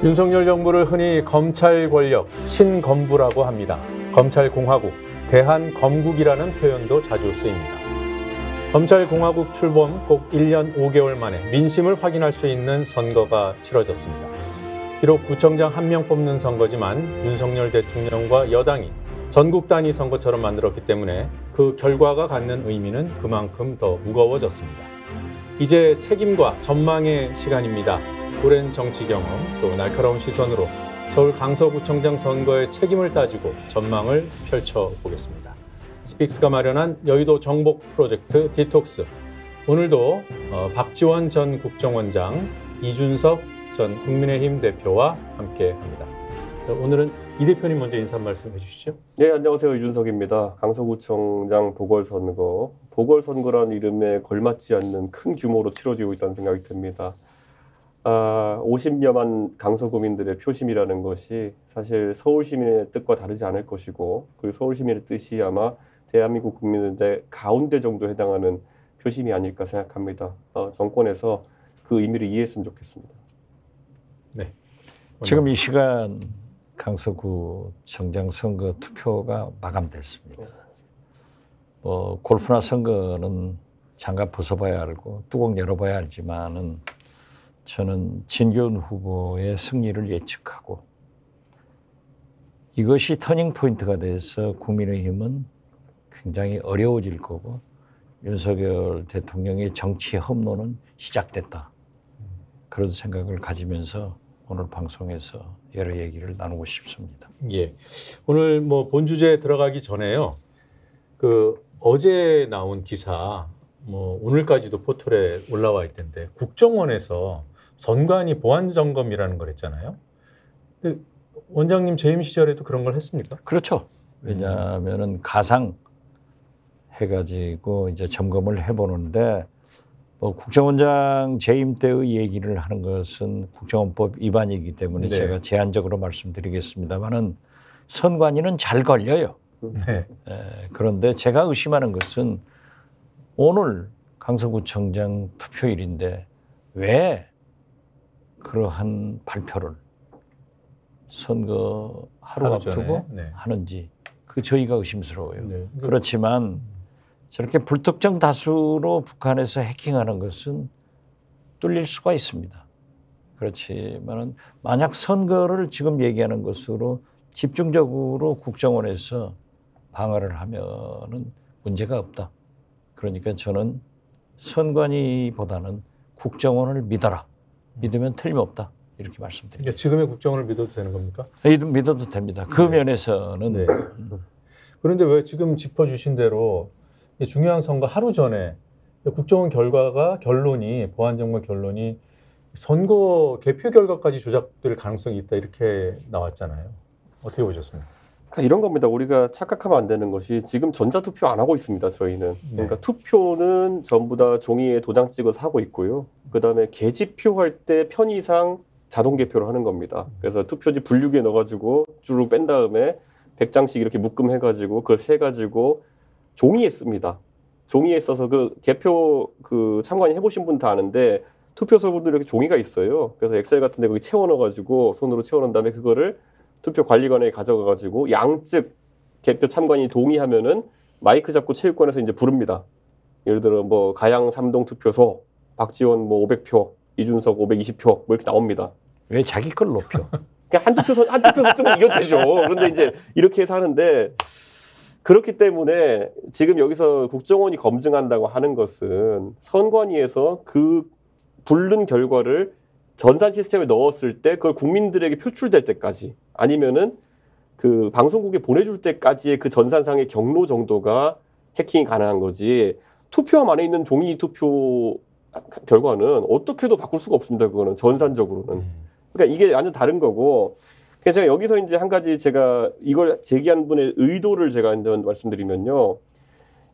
윤석열 정부를 흔히 검찰 권력, 신검부라고 합니다. 검찰공화국, 대한검국이라는 표현도 자주 쓰입니다. 검찰공화국 출범 꼭 1년 5개월 만에 민심을 확인할 수 있는 선거가 치러졌습니다. 비록 구청장 1명 뽑는 선거지만 윤석열 대통령과 여당이 전국 단위 선거처럼 만들었기 때문에 그 결과가 갖는 의미는 그만큼 더 무거워졌습니다. 이제 책임과 전망의 시간입니다. 오랜 정치 경험, 또 날카로운 시선으로 서울 강서구청장 선거의 책임을 따지고 전망을 펼쳐보겠습니다. 스픽스가 마련한 여의도 정복 프로젝트 디톡스. 오늘도 박지원 전 국정원장, 이준석 전 국민의힘 대표와 함께합니다. 오늘은 이 대표님 먼저 인사 말씀해 주시죠. 네, 안녕하세요. 이준석입니다. 강서구청장 보궐선거. 보궐선거라는 이름에 걸맞지 않는 큰 규모로 치러지고 있다는 생각이 듭니다. 50여만 강서구민들의 표심이라는 것이 사실 서울시민의 뜻과 다르지 않을 것이고, 그 서울시민의 뜻이 아마 대한민국 국민들의 가운데 정도 해당하는 표심이 아닐까 생각합니다. 정권에서 그 의미를 이해했으면 좋겠습니다. 네. 지금 이 시간 강서구청장 선거 투표가 마감됐습니다. 골프나 선거는 장갑 벗어봐야 알고 뚜껑 열어봐야 알지만은 저는 진교훈 후보의 승리를 예측하고, 이것이 터닝 포인트가 돼서 국민의힘은 굉장히 어려워질 거고 윤석열 대통령의 정치 험로는 시작됐다. 그런 생각을 가지면서 오늘 방송에서 여러 얘기를 나누고 싶습니다. 예. 오늘 본 주제에 들어가기 전에요. 어제 나온 기사 오늘까지도 포털에 올라와 있던데, 국정원에서 선관위 보안 점검이라는 걸 했잖아요. 근데 원장님 재임 시절에도 그런 걸 했습니까? 그렇죠. 왜냐하면은 가상 해가지고 이제 점검을 해보는데, 국정원장 재임 때의 얘기를 하는 것은 국정원법 위반이기 때문에 네. 제가 제한적으로 말씀드리겠습니다만은 선관위는 잘 걸려요. 네. 그런데 제가 의심하는 것은 오늘 강서구청장 투표일인데 왜 그러한 발표를 선거 하루 앞두고 네. 하는지 저희가 의심스러워요. 네. 그렇지만 저렇게 불특정 다수로 북한에서 해킹하는 것은 뚫릴 수가 있습니다. 그렇지만 만약 선거를 지금 얘기하는 것으로 집중적으로 국정원에서 방어를 하면은 문제가 없다. 그러니까 저는 선관위보다는 국정원을 믿어라. 믿으면 틀림없다. 이렇게 말씀드립니다. 그러니까 지금의 국정원을 믿어도 되는 겁니까? 믿어도 됩니다. 그 면에서는. 네. 그런데 왜 지금 짚어주신 대로 중요한 선거 하루 전에 국정원 결론이 보안정보 결론이 선거 개표 결과까지 조작될 가능성이 있다, 이렇게 나왔잖아요. 어떻게 보셨습니까? 이런 겁니다. 우리가 착각하면 안 되는 것이 지금 전자투표 안 하고 있습니다. 저희는. 그러니까 투표는 전부 다 종이에 도장 찍어서 하고 있고요. 그다음에 개집표할 때 편의상 자동 개표를 하는 겁니다. 그래서 투표지 분류기에 넣어가지고 주르륵 뺀 다음에 100장씩 이렇게 묶음해가지고 그걸 세가지고 종이에 씁니다. 종이에 써서 개표 참관인 해보신 분 다 아는데, 투표소분들 이렇게 종이가 있어요. 그래서 엑셀 같은데 거기 채워 넣어가지고 손으로 채워 넣은 다음에 그거를 투표관리관에 가져가가지고 양측 개표 참관인이 동의하면은 마이크 잡고 체육관에서 이제 부릅니다. 예를 들어 가양 3동 투표소 박지원 500표, 이준석 520표 이렇게 나옵니다. 왜 자기 걸 높여? 그냥 한 투표소 뜨면 이겨도 되죠. 그런데 이제 이렇게 해서 하는데, 그렇기 때문에 지금 여기서 국정원이 검증한다고 하는 것은 선관위에서 그 부른 결과를 전산 시스템에 넣었을 때 그걸 국민들에게 표출될 때까지, 아니면은 그 방송국에 보내줄 때까지의 그 전산상의 경로 정도가 해킹이 가능한 거지, 투표함 안에 있는 종이 투표 결과는 어떻게 해도 바꿀 수가 없습니다. 그거는 전산적으로는. 그러니까 이게 완전 다른 거고, 그래서 제가 여기서 이제 한 가지 제가 이걸 제기한 분의 의도를 제가 이제 말씀드리면요.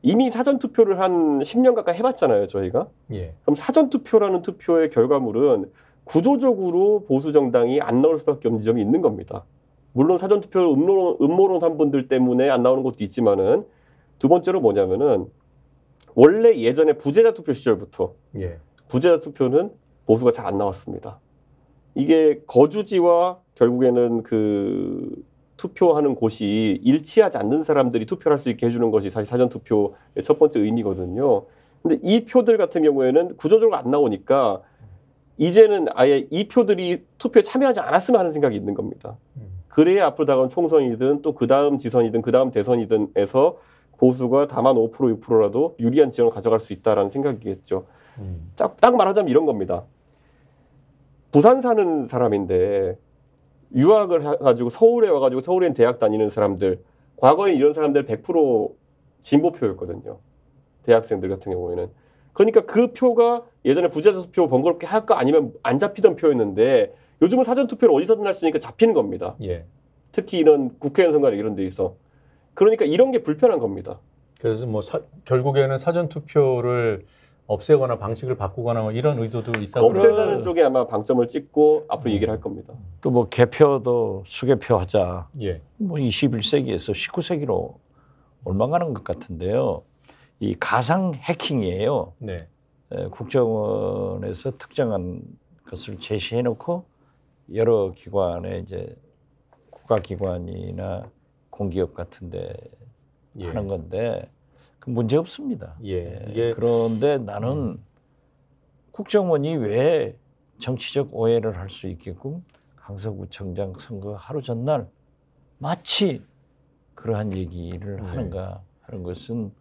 이미 사전투표를 한 10년 가까이 해봤잖아요, 저희가. 예. 그럼 사전투표라는 투표의 결과물은 구조적으로 보수 정당이 안 나올 수밖에 없는 지점이 있는 겁니다. 물론 사전투표 음모론 한 분들 때문에 안 나오는 것도 있지만은, 두 번째로 뭐냐면은 원래 예전에 부재자 투표 시절부터 부재자 투표는 보수가 잘 안 나왔습니다. 이게 거주지와 결국에는 그 투표하는 곳이 일치하지 않는 사람들이 투표를 할 수 있게 해주는 것이 사실 사전투표의 첫 번째 의미거든요. 근데 이 표들 같은 경우에는 구조적으로 안 나오니까 이제는 아예 이 표들이 투표에 참여하지 않았으면 하는 생각이 있는 겁니다. 그래야 앞으로 다가온 총선이든 또 그 다음 지선이든 그 다음 대선이든 에서 보수가 다만 5% 6%라도 유리한 지형을 가져갈 수 있다라는 생각이겠죠. 딱 말하자면 이런 겁니다. 부산 사는 사람인데 유학을 해가지고 서울에 와가지고 서울에 대학 다니는 사람들, 과거에 이런 사람들 100% 진보표였거든요. 대학생들 같은 경우에는. 그러니까 그 표가 예전에 부재자 투표 번거롭게 할까 아니면 안 잡히던 표였는데 요즘은 사전투표를 어디서든 할 수 있으니까 잡히는 겁니다. 예. 특히 이런 국회의원 선거나 이런 데 있어. 그러니까 이런 게 불편한 겁니다. 그래서 뭐 결국에는 사전투표를 없애거나 방식을 바꾸거나 뭐 이런 의도도 있다고. 없애자는 쪽에 아마 방점을 찍고 앞으로 얘기를 할 겁니다. 또 뭐 개표도 수개표 하자. 예. 뭐 21세기에서 19세기로 올라가는 것 같은데요. 이 가상 해킹이에요. 네. 국정원에서 특정한 것을 제시해놓고 여러 기관에 이제 국가기관이나 공기업 같은데 예. 하는 건데 그 문제 없습니다. 예. 이게 그런데 나는 국정원이 왜 정치적 오해를 할 수 있게끔 강서구청장 선거 하루 전날 마치 그러한 얘기를 하는가 하는 것은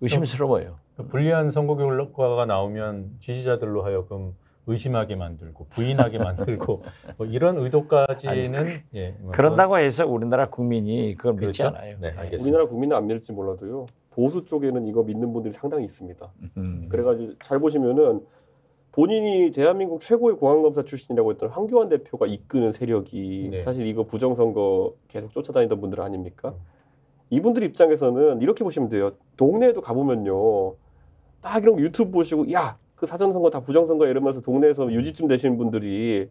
의심스러워요. 불리한 선거 결과가 나오면 지지자들로 하여금 의심하게 만들고 부인하게 만들고 뭐 이런 의도까지는 예, 뭐 그런다고 해서 우리나라 국민이 그걸 믿지 그렇죠? 않아요. 네, 알겠습니다. 우리나라 국민은 안 믿을지 몰라도요. 보수 쪽에는 이거 믿는 분들이 상당히 있습니다. 그래가지고 잘 보시면은 본인이 대한민국 최고의 공안검사 출신이라고 했던 황교안 대표가 이끄는 세력이 네. 사실 이거 부정선거 계속 쫓아다니던 분들 아닙니까? 이분들 입장에서는 이렇게 보시면 돼요. 동네에도 가보면요. 딱 이런 거 유튜브 보시고 야, 그 사전선거 다 부정선거 이러면서 동네에서 유지쯤 되시는 분들이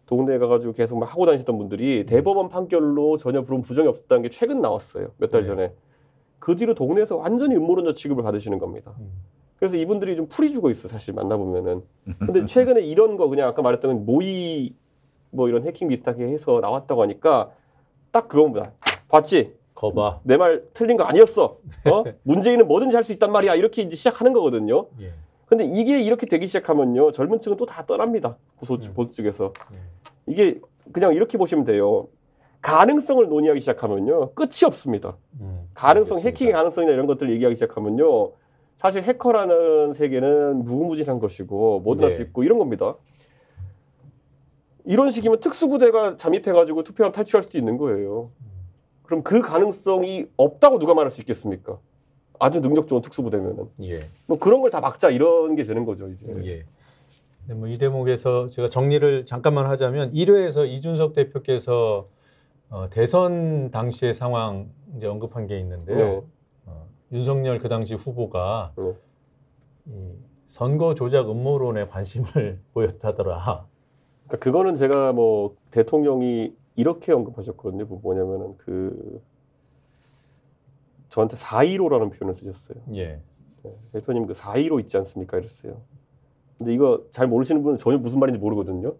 동네에 가가지고 계속 막 하고 다니시던 분들이 대법원 판결로 전혀 그런 부정이 없었다는 게 최근 나왔어요. 몇 달 네. 전에. 그 뒤로 동네에서 완전히 음모론자 취급을 받으시는 겁니다. 그래서 이분들이 좀 풀이 주고 있어 사실 만나보면은. 근데 최근에 이런 거 그냥 아까 말했던 모의 뭐 이런 해킹 비슷하게 해서 나왔다고 하니까 딱 그겁니다. 봤지? 거봐. 내 말 틀린 거 아니었어. 문재인은 뭐든지 할 수 있단 말이야. 이렇게 이제 시작하는 거거든요. 예. 근데 이게 이렇게 되기 시작하면요. 젊은 층은 또 다 떠납니다. 보수 측에서. 이게 그냥 이렇게 보시면 돼요. 가능성을 논의하기 시작하면요. 끝이 없습니다. 가능성, 알겠습니다. 해킹의 가능성이나 이런 것들을 얘기하기 시작하면요. 사실 해커라는 세계는 무궁무진한 것이고 뭐든 할 수 네. 있고 이런 겁니다. 이런 식이면 특수부대가 잠입해가지고 투표함 탈취할 수도 있는 거예요. 그럼 그 가능성이 없다고 누가 말할 수 있겠습니까? 아주 능력 좋은 특수부대면은. 예. 뭐 그런 걸 다 막자 이런 게 되는 거죠 이제. 예. 네, 뭐 이 대목에서 제가 정리를 잠깐만 하자면 1회에서 이준석 대표께서 대선 당시의 상황 이제 언급한 게 있는데요. 네. 윤석열 그 당시 후보가 네. 이 선거 조작 음모론에 관심을 보였다더라. 그러니까 그거는 제가 뭐 대통령이 이렇게 언급하셨거든요. 뭐냐면은 그 저한테 4.15라는 표현을 쓰셨어요. 예. 네, 대표님 그 4.15 있지 않습니까? 이랬어요. 근데 이거 잘 모르시는 분은 전혀 무슨 말인지 모르거든요.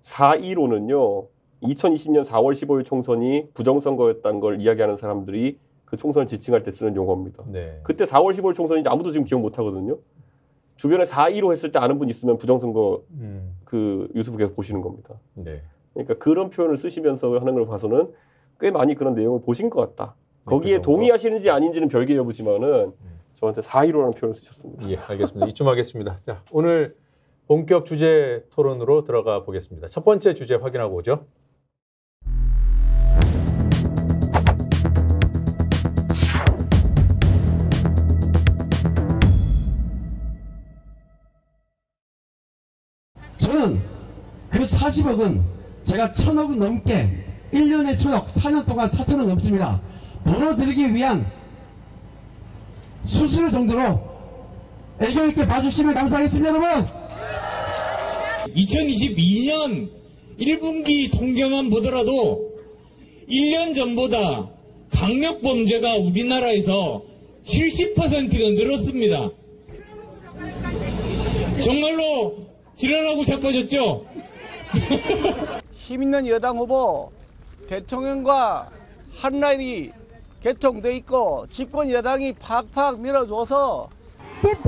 4.15는요. 2020년 4월 15일 총선이 부정선거였다는 걸 이야기하는 사람들이 그 총선을 지칭할 때 쓰는 용어입니다. 네. 그때 4월 15일 총선인지 아무도 지금 기억 못 하거든요. 주변에 4.15 했을 때 아는 분 있으면 부정선거 그 유튜브 계속 보시는 겁니다. 네. 그러니까 그런 표현을 쓰시면서 하는 걸 봐서는 꽤 많이 그런 내용을 보신 것 같다. 거기에 그 정도? 동의하시는지 아닌지는 별개 여부지만은 저한테 4.15라는 표현을 쓰셨습니다. 예, 알겠습니다. 이쯤 하겠습니다. 자, 오늘 본격 주제 토론으로 들어가 보겠습니다. 첫 번째 주제 확인하고 오죠. 저는 그 40억은 제가 1,000억은 넘게 1년에 1,000억, 4년 동안 4,000억 넘습니다. 벌어들이기 위한 수수료 정도로 애교 있게 봐주시면 감사하겠습니다, 여러분. 2022년 1분기 통계만 보더라도 1년 전보다 강력범죄가 우리나라에서 70%가 늘었습니다. 정말로 지랄하고 자빠졌죠? 힘있는 여당 후보 대통령과 한 라인이 개통돼 있고 집권 여당이 팍팍 밀어줘서 김태우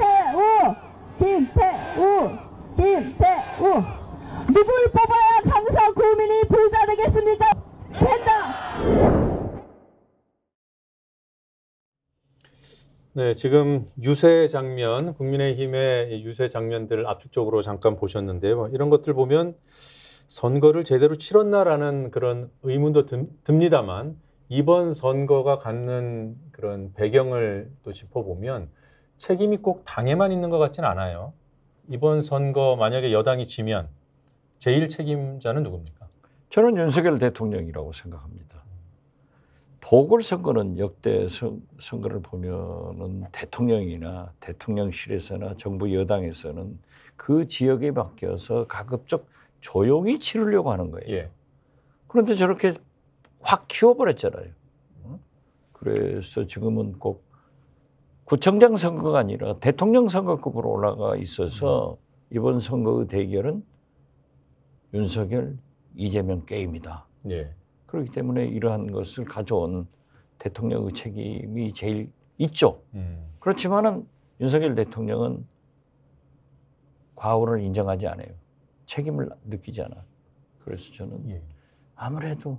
누굴 뽑아야 강서 구민이 부자 되겠습니까? 된다. 네, 지금 유세 장면, 국민의힘의 유세 장면들을 압축적으로 잠깐 보셨는데요. 이런 것들 보면 선거를 제대로 치렀나라는 그런 의문도 듭니다만 이번 선거가 갖는 그런 배경을 또 짚어보면 책임이 꼭 당에만 있는 것 같지는 않아요. 이번 선거 만약에 여당이 지면 제일 책임자는 누굽니까? 저는 윤석열 대통령이라고 생각합니다. 보궐선거는 역대 선거를 보면은 대통령이나 대통령실에서나 정부 여당에서는 그 지역에 맡겨서 가급적 조용히 치르려고 하는 거예요. 예. 그런데 저렇게 확 키워버렸잖아요. 그래서 지금은 꼭 구청장 선거가 아니라 대통령 선거급으로 올라가 있어서 이번 선거의 대결은 윤석열, 이재명 게임이다. 예. 그렇기 때문에 이러한 것을 가져온 대통령의 책임이 제일 있죠. 그렇지만은 윤석열 대통령은 과오를 인정하지 않아요. 책임을 느끼지 않아. 그래서 저는 아무래도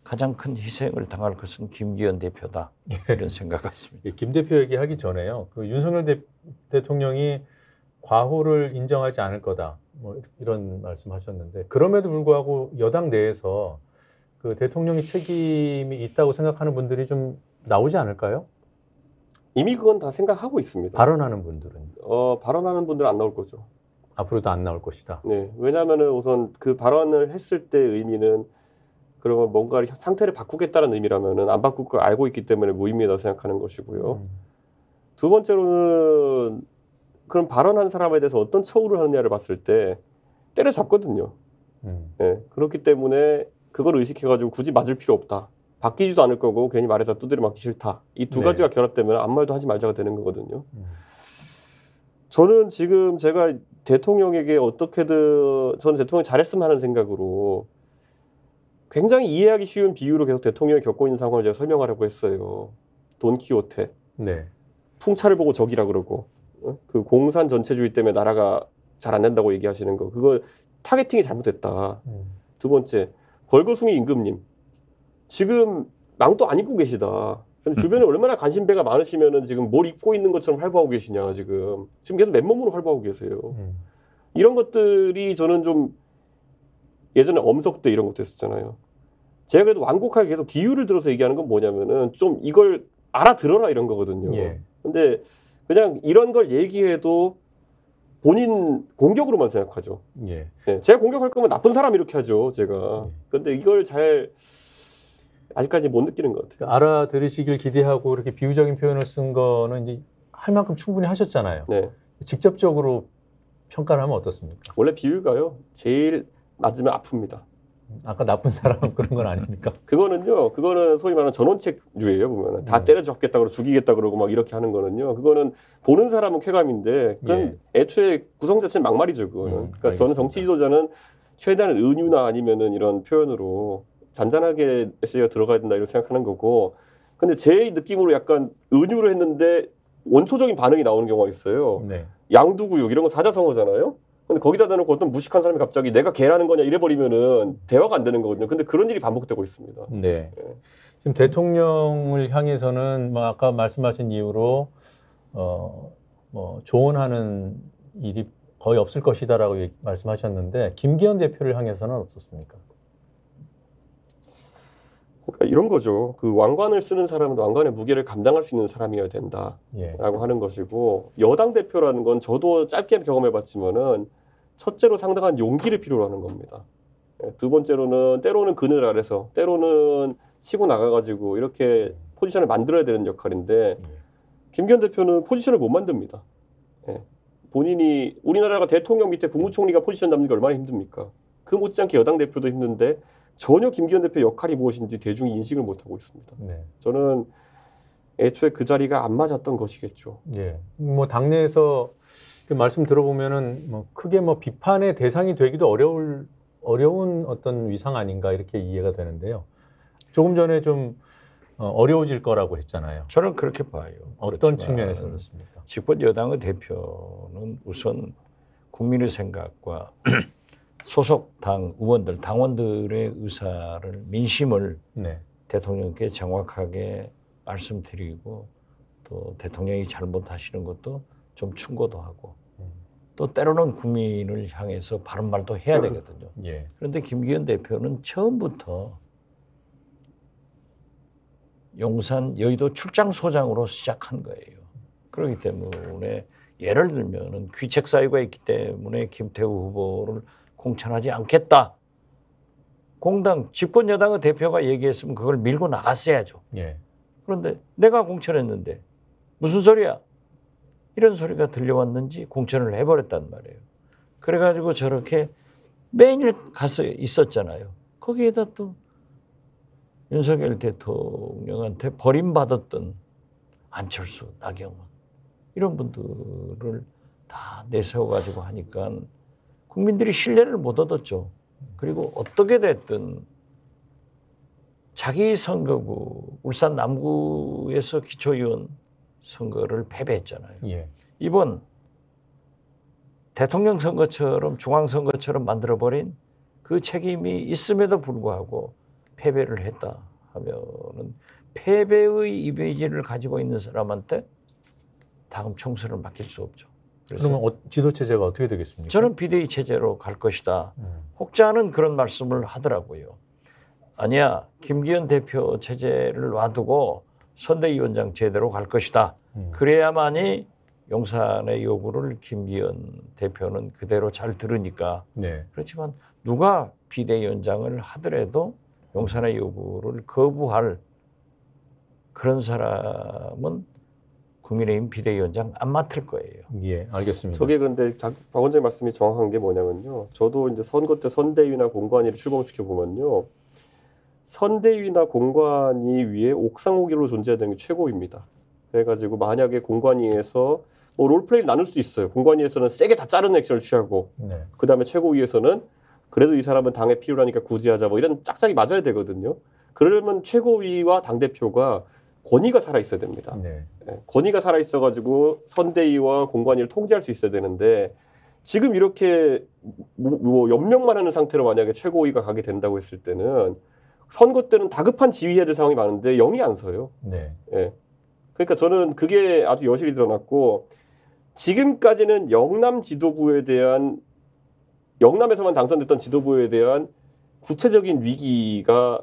가장 큰 희생을 당할 것은 김기현 대표다. 이런 생각 같습니다. 김 대표 얘기하기 전에요. 그 윤석열 대통령이 과오를 인정하지 않을 거다. 뭐 이런 말씀하셨는데 그럼에도 불구하고 여당 내에서 그 대통령이 책임이 있다고 생각하는 분들이 좀 나오지 않을까요? 이미 그건 다 생각하고 있습니다. 발언하는 분들은 발언하는 분들은 안 나올 거죠. 앞으로도 안 나올 것이다. 네, 왜냐하면은 우선 그 발언을 했을 때 의미는 그러면 뭔가 상태를 바꾸겠다는 의미라면은 안 바꿀 걸 알고 있기 때문에 무의미하다고 생각하는 것이고요. 두 번째로는 그런 발언한 사람에 대해서 어떤 처우를 하느냐를 봤을 때 때려잡거든요. 네, 그렇기 때문에 그걸 의식해가지고 굳이 맞을 필요 없다. 바뀌지도 않을 거고 괜히 말에다 두드려 맞기 싫다. 이 두 가지가 결합되면 아무 말도 하지 말자가 되는 거거든요. 저는 지금 제가 대통령에게 어떻게든 저는 대통령이 잘했으면 하는 생각으로 굉장히 이해하기 쉬운 비유로 계속 대통령이 겪고 있는 상황을 제가 설명하려고 했어요. 돈키호테. 네. 풍차를 보고 적이라 그러고 그 공산 전체주의 때문에 나라가 잘 안 된다고 얘기하시는 거. 그거 타겟팅이 잘못됐다. 두 번째, 걸거숭이 임금님. 지금 망토 안 입고 계시다. 주변에 얼마나 관심배가 많으시면은 지금 뭘 입고 있는 것처럼 활보하고 계시냐, 지금 계속 맨몸으로 활보하고 계세요. 이런 것들이 저는 좀 예전에 엄석대 이런 것도 했었잖아요. 제가 그래도 완곡하게 계속 비유를 들어서 얘기하는 건 뭐냐면은 좀 이걸 알아들어라 이런 거거든요. 근데 그냥 이런 걸 얘기해도 본인 공격으로만 생각하죠. 네, 제가 공격할 거면 나쁜 사람 이렇게 하죠, 제가. 근데 이걸 잘 아직까지 못 느끼는 것 같아요. 알아들으시길 기대하고 이렇게 비유적인 표현을 쓴 거는 이제 할 만큼 충분히 하셨잖아요. 네. 직접적으로 평가를 하면 어떻습니까? 원래 비유가요, 제일 맞으면 아픕니다. 아까 나쁜 사람 그런 건 아닙니까? 그거는 소위 말하는 전원책주의예요, 보면은. 다 때려 죽겠다 그러고 죽이겠다 그러고 막 이렇게 하는 거는요. 그거는 보는 사람은 쾌감인데, 그건 애초에 구성 자체는 막말이죠, 그거는. 그러니까 저는 정치 지도자는 최대한 은유나 아니면은 이런 표현으로 잔잔하게 메시지가 들어가야 된다 이런 생각하는 거고. 근데 제 느낌으로 약간 은유를 했는데 원초적인 반응이 나오는 경우가 있어요. 양두구육 이런 거 사자성어잖아요. 근데 거기다 대놓고 어떤 무식한 사람이 갑자기 내가 개라는 거냐 이래버리면은 대화가 안 되는 거거든요. 근데 그런 일이 반복되고 있습니다. 네. 지금 대통령을 향해서는 뭐 아까 말씀하신 이유로 뭐 조언하는 일이 거의 없을 것이다라고 말씀하셨는데 김기현 대표를 향해서는 어떻습니까? 그러니까 이런 거죠. 그 왕관을 쓰는 사람은 왕관의 무게를 감당할 수 있는 사람이어야 된다라고 하는 것이고, 여당 대표라는 건 저도 짧게 경험해봤지만은 첫째로 상당한 용기를 필요로 하는 겁니다. 두 번째로는 때로는 그늘 아래서 때로는 치고 나가가지고 이렇게 포지션을 만들어야 되는 역할인데 김기현 대표는 포지션을 못 만듭니다. 본인이 우리나라가 대통령 밑에 국무총리가 포지션 잡는 게 얼마나 힘듭니까? 그 못지않게 여당 대표도 힘든데 전혀 김기현 대표의 역할이 무엇인지 대중이 인식을 못하고 있습니다. 저는 애초에 그 자리가 안 맞았던 것이겠죠. 뭐 당내에서 그 말씀 들어보면은 뭐 크게 뭐 비판의 대상이 되기도 어려운 어떤 위상 아닌가 이렇게 이해가 되는데요. 조금 전에 좀 어려워질 거라고 했잖아요. 저는 그렇게 봐요. 어떤 측면에서 그렇습니까? 집권 여당의 대표는 우선 국민의 생각과 소속 당 의원들, 당원들의 의사를, 민심을 네. 대통령께 정확하게 말씀드리고 또 대통령이 잘못하시는 것도 좀 충고도 하고 또 때로는 국민을 향해서 바른 말도 해야 되거든요. 예. 그런데 김기현 대표는 처음부터 용산 여의도 출장소장으로 시작한 거예요. 그렇기 때문에 예를 들면 귀책 사유가 있기 때문에 김태우 후보를 공천하지 않겠다. 공당 집권 여당의 대표가 얘기했으면 그걸 밀고 나갔어야죠. 예. 그런데 내가 공천했는데 무슨 소리야? 이런 소리가 들려왔는지 공천을 해버렸단 말이에요. 그래가지고 저렇게 매일 가서 있었잖아요. 거기에다 또 윤석열 대통령한테 버림받았던 안철수, 나경원 이런 분들을 다 내세워가지고 하니까 국민들이 신뢰를 못 얻었죠. 그리고 어떻게 됐든 자기 선거구 울산 남구에서 기초의원 선거를 패배했잖아요. 예. 이번 대통령 선거처럼 중앙선거처럼 만들어버린 그 책임이 있음에도 불구하고 패배를 했다 하면은 패배의 이미지를 가지고 있는 사람한테 다음 총선을 맡길 수 없죠. 그러면 지도 체제가 어떻게 되겠습니까? 저는 비대위 체제로 갈 것이다. 혹자는 그런 말씀을 하더라고요. 아니야, 김기현 대표 체제를 놔두고 선대위원장 제대로 갈 것이다. 그래야만이 용산의 요구를 김기현 대표는 그대로 잘 들으니까. 네. 그렇지만 누가 비대위원장을 하더라도 용산의 요구를 거부할 그런 사람은 국민의힘 비대위원장 안 맡을 거예요. 예, 알겠습니다. 저게 그런데 박 원장님 말씀이 정확한 게 뭐냐면요. 저도 이제 선거 때 선대위나 공관위를 출범시켜 보면요. 선대위나 공관위 위에 옥상호기로 존재하는 게 최고입니다. 그래가지고 만약에 공관위에서 뭐 롤플레이를 나눌 수 있어요. 공관위에서는 세게 다 자르는 액션을 취하고 네. 그다음에 최고위에서는 그래도 이 사람은 당에 필요하니까 구제하자 뭐 이런 짝짝이 맞아야 되거든요. 그러려면 최고위와 당대표가 권위가 살아있어야 됩니다. 네. 권위가 살아있어가지고 선대위와 공관위를 통제할 수 있어야 되는데 지금 이렇게 뭐 연명만 하는 상태로 만약에 최고위가 가게 된다고 했을 때는 선거 때는 다급한 지휘해야 될 상황이 많은데 영이 안 서요. 네. 예. 그러니까 저는 그게 아주 여실히 드러났고 지금까지는 영남 지도부에 대한 영남에서만 당선됐던 지도부에 대한 구체적인 위기가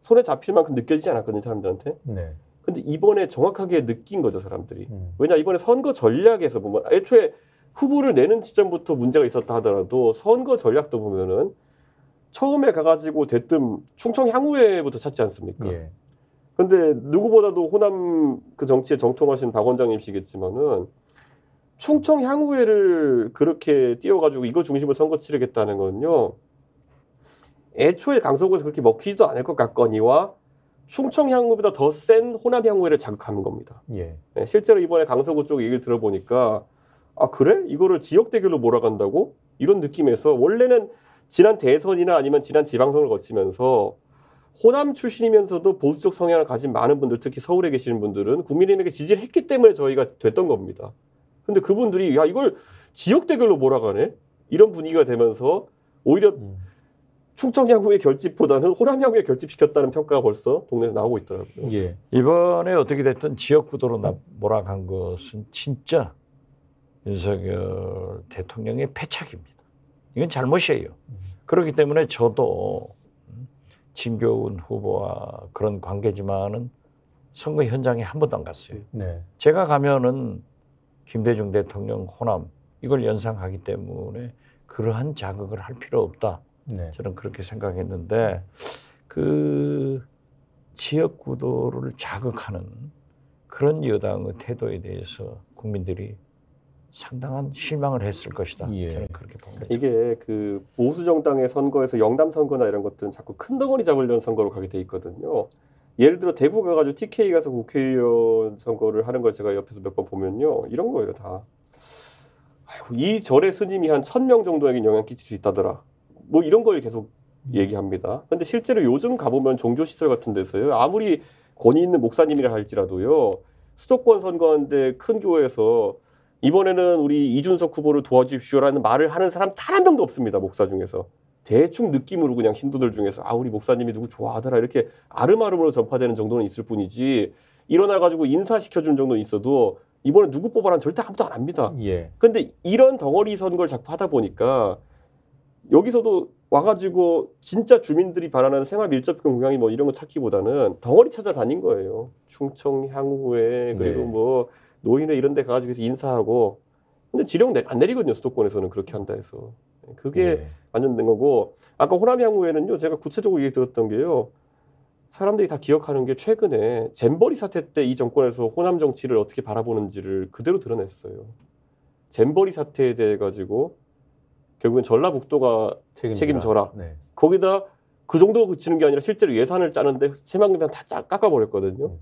손에 잡힐 만큼 느껴지지 않았거든요, 사람들한테. 네. 근데 이번에 정확하게 느낀 거죠, 사람들이. 왜냐, 이번에 선거 전략에서 보면 애초에 후보를 내는 시점부터 문제가 있었다 하더라도 선거 전략도 보면은 처음에 가가지고 대뜸 충청 향후회부터 찾지 않습니까? 예. 근데 누구보다도 호남 그 정치에 정통하신 박 원장님이시겠지만은 충청 향후회를 그렇게 띄워가지고 이거 중심으로 선거 치르겠다는 건요. 애초에 강서구에서 그렇게 먹히지도 않을 것 같거니와 충청 향후회보다 더 센 호남 향후회를 자극하는 겁니다. 예. 네, 실제로 이번에 강서구 쪽 얘기를 들어보니까 아 그래? 이거를 지역 대결로 몰아간다고? 이런 느낌에서 원래는 지난 대선이나 아니면 지난 지방선을 거치면서 호남 출신이면서도 보수적 성향을 가진 많은 분들, 특히 서울에 계시는 분들은 국민의힘에게 지지를 했기 때문에 저희가 됐던 겁니다. 근데 그분들이 야 이걸 지역 대결로 몰아가네? 이런 분위기가 되면서 오히려 충청 향후의 결집보다는 호남 향후에 결집시켰다는 평가가 벌써 동네에서 나오고 있더라고요. 예. 이번에 어떻게 됐든 지역구도로 몰아간 것은 진짜 윤석열 대통령의 패착입니다. 이건 잘못이에요. 그렇기 때문에 저도 진교훈 후보와 그런 관계지만은 선거 현장에 한 번도 안 갔어요. 네. 제가 가면은 김대중 대통령 호남 이걸 연상하기 때문에 그러한 자극을 할 필요 없다. 네. 저는 그렇게 생각했는데 그 지역 구도를 자극하는 그런 여당의 태도에 대해서 국민들이 상당한 실망을 했을 것이다. 예. 저는 그렇게 봅니다. 이게 그 보수 정당의 선거에서 영남 선거나 이런 것들은 자꾸 큰 덩어리 잡으려는 선거로 가게 돼 있거든요. 예를 들어 대구 가가지고 TK 가서 국회의원 선거를 하는 걸 제가 옆에서 몇 번 보면요. 이런 거예요 다. 아이고, 이 절의 스님이 한 1000명 정도에게 영향 끼칠 수 있다더라. 뭐 이런 걸 계속 얘기합니다. 근데 실제로 요즘 가보면 종교시설 같은 데서요. 아무리 권위 있는 목사님이라 할지라도요. 수도권 선거하는데 큰 교회에서 이번에는 우리 이준석 후보를 도와주십시오라는 말을 하는 사람 단 한 명도 없습니다. 목사 중에서. 대충 느낌으로 그냥 신도들 중에서 우리 목사님이 누구 좋아하더라 이렇게 아름아름으로 전파되는 정도는 있을 뿐이지 일어나가지고 인사시켜주는 정도는 있어도 이번에 누구 뽑아라는 절대 아무도 안 합니다. 예. 근데 이런 덩어리 선거를 자꾸 하다 보니까 여기서도 와가지고 진짜 주민들이 바라는 생활 밀접형 공약이 뭐 이런 거 찾기보다는 덩어리 찾아다닌 거예요. 충청 향후에 그리고 네. 뭐 노인회 이런 데 가가지고 인사하고 근데 지령 안 내리거든요. 수도권에서는 그렇게 한다 해서. 그게 네. 완전 된 거고 아까 호남 향후에는요. 제가 구체적으로 얘기 들었던 게요. 사람들이 다 기억하는 게 최근에 잼버리 사태 때 이 정권에서 호남 정치를 어떻게 바라보는지를 그대로 드러냈어요. 잼버리 사태에 대해 가지고 결국엔 전라북도가 책임져라. 네. 거기다 그 정도가 그치는 게 아니라 실제로 예산을 짜는데 새만금만 다 깎아버렸거든요.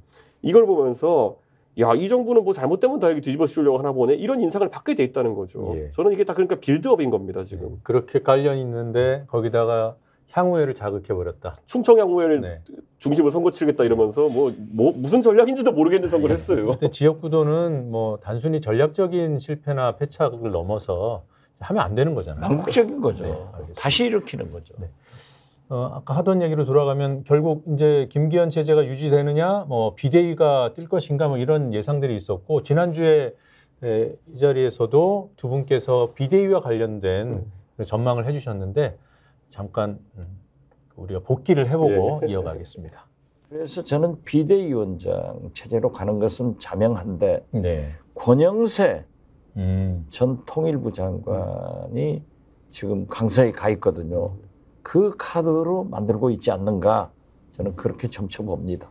이걸 보면서 야, 이 정부는 뭐 잘못되면 다 여기 뒤집어 씌우려고 하나 보네. 이런 인상을 받게 돼 있다는 거죠. 예. 저는 이게 다 그러니까 빌드업인 겁니다, 지금. 네. 그렇게 깔려 있는데 거기다가 향후회를 자극해 버렸다. 충청 향후회를 네. 중심으로 선거 치르겠다 이러면서 뭐 무슨 전략인지도 모르겠는 선거를 했어요. 근데 지역구도는 뭐 단순히 전략적인 실패나 패착을 넘어서 하면 안 되는 거잖아요. 망국적인 거죠. 네, 알겠습니다. 다시 일으키는 거죠. 네. 아까 하던 얘기로 돌아가면 결국 이제 김기현 체제가 유지되느냐, 뭐 비대위가 뛸 것인가, 뭐 이런 예상들이 있었고 지난주에 이 자리에서도 두 분께서 비대위와 관련된 전망을 해주셨는데 잠깐 우리가 복기를 해보고 이어가겠습니다. 그래서 저는 비대위원장 체제로 가는 것은 자명한데 네. 권영세 전 통일부 장관이 지금 강서에 가 있거든요. 그 카드로 만들고 있지 않는가 저는 그렇게 점쳐봅니다.